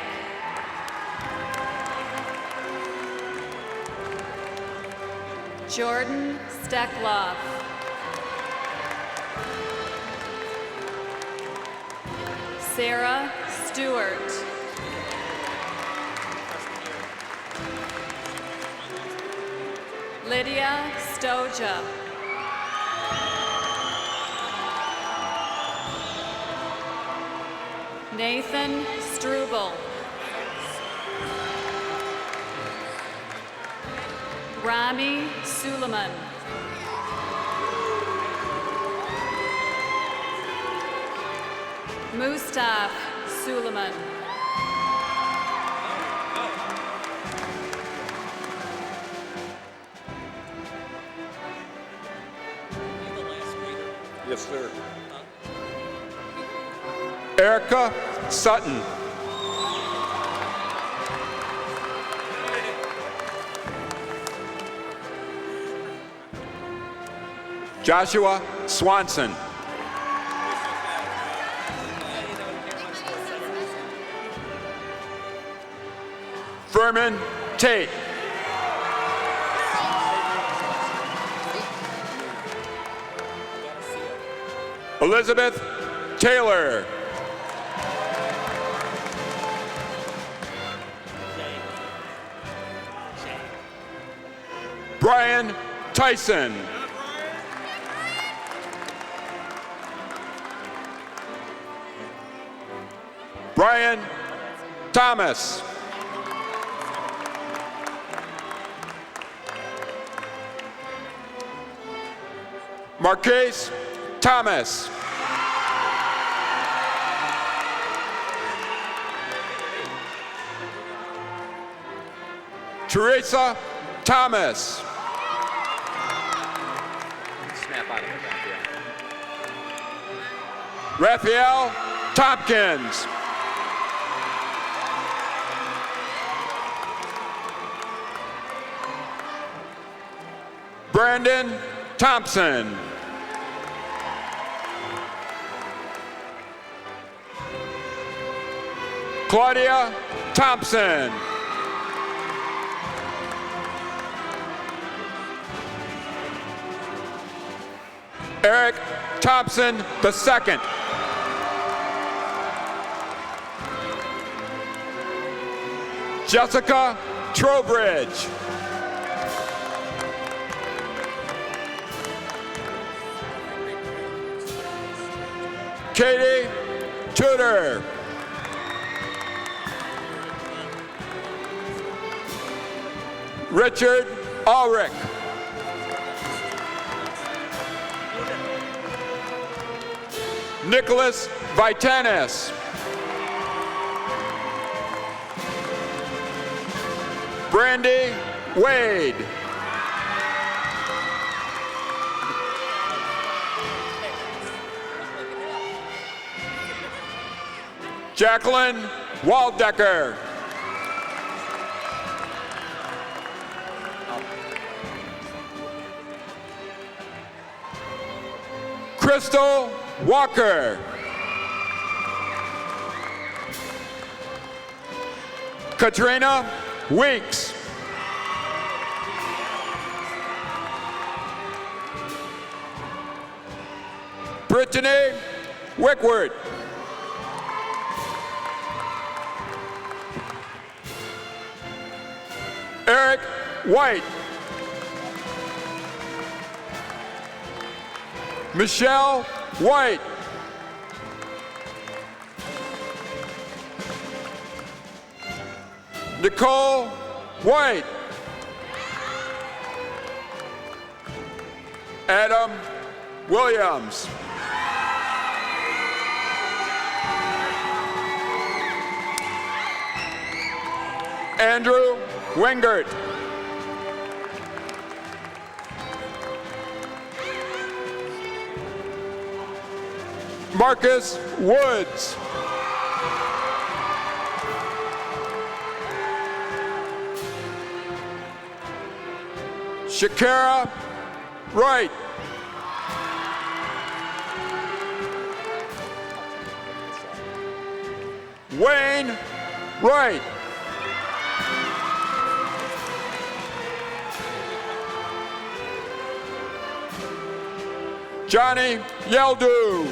Jordan Steckloff. Sarah Stewart. Lydia Stoja. Nathan Struble. Rami Suleiman. Mustaf Suleiman. Yes, sir. Erica Sutton. Joshua Swanson. Furman Tate. Elizabeth Taylor. Brian Tyson. Brian Thomas. Marquise Thomas. Teresa Thomas. Snap out of it, Raphael Tompkins. Brandon Thompson. Claudia Thompson. Eric Thompson II. Jessica Trowbridge. Katie Tudor. Richard Ulrich. Nicholas Vitanis. Brandy Wade. Jacqueline Waldecker. Crystal Walker. Katrina Weeks. Brittany Wickward. Eric White. Michelle White. Nicole White. Adam Williams. Andrew Wingert. Marcus Woods. Shakira Wright. Wayne Wright. Johnny Yeldu.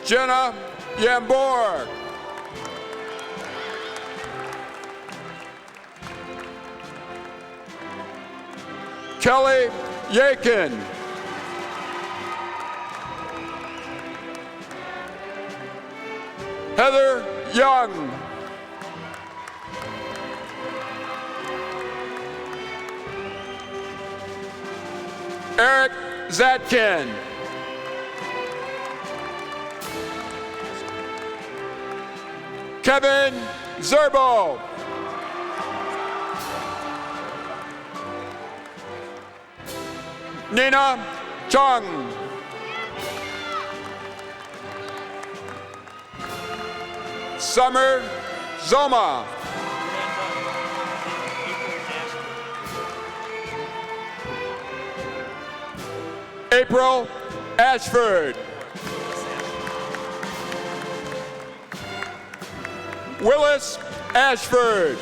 Jenna Yambor. Kelly Yakin. Heather Young. Eric Zatkin. Kevin Zerbo. Nina Chung. Summer Zoma. April Ashford. Willis Ashford.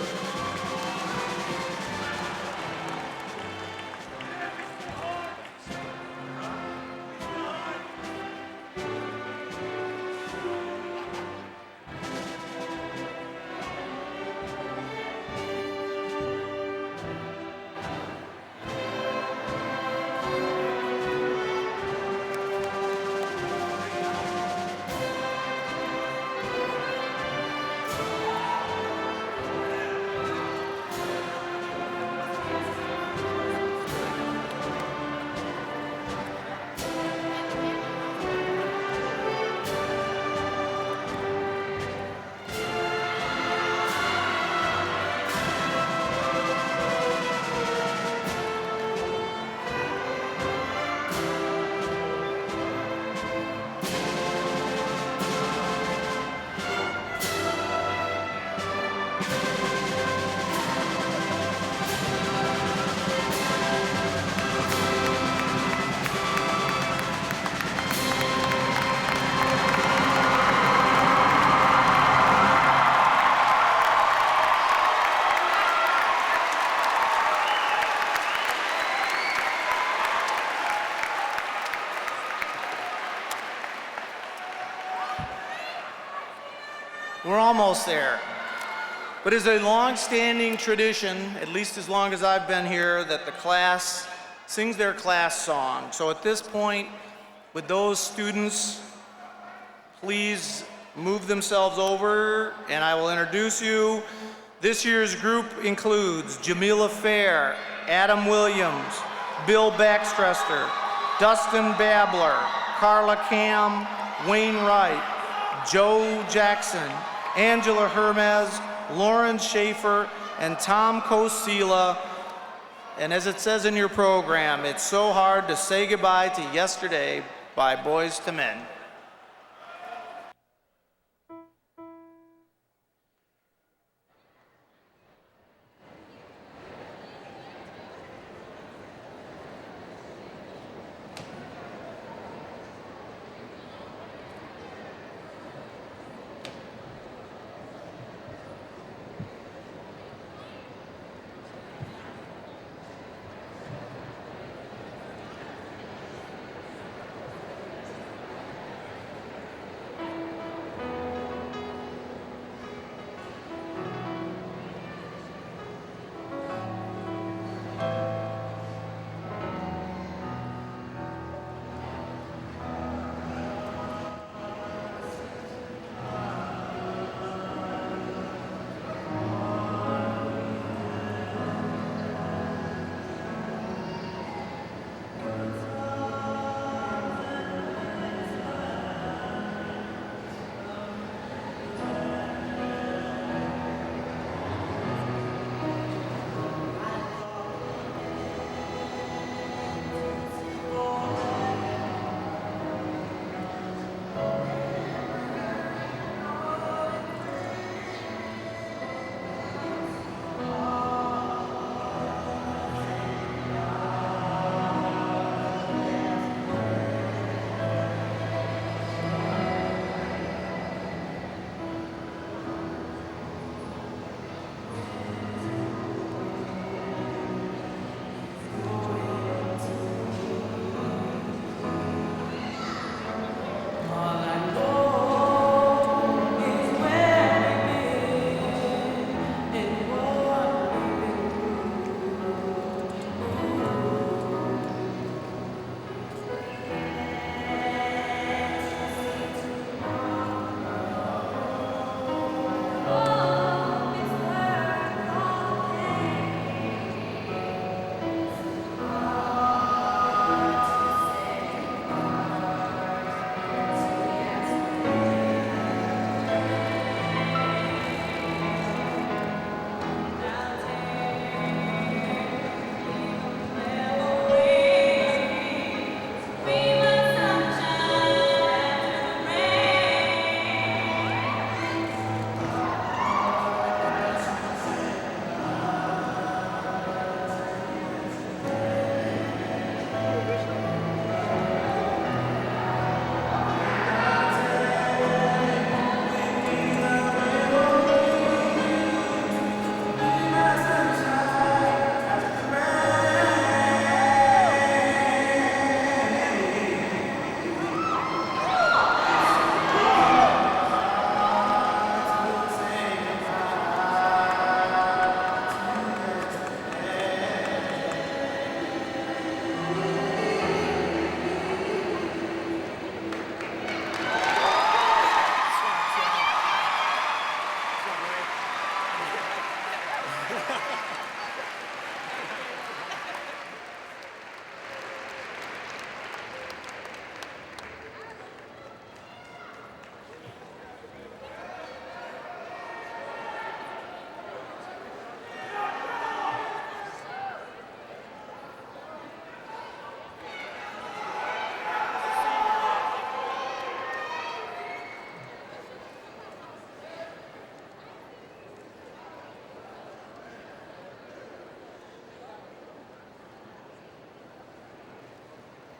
We're almost there. But it's a long-standing tradition, at least as long as I've been here, that the class sings their class song. So at this point, would those students please move themselves over, and I will introduce you. This year's group includes Jamila Fair, Adam Williams, Bill Backstrester, Dustin Babler, Carla Cam, Wayne Wright, Joe Jackson, Angela Hermes, Lauren Schaefer, and Tom Kosila. And as it says in your program, it's so hard to say goodbye to yesterday by Boys to Men.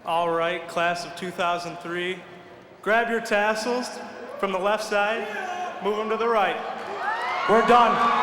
All right, class of 2003, grab your tassels from the left side, move them to the right. We're done.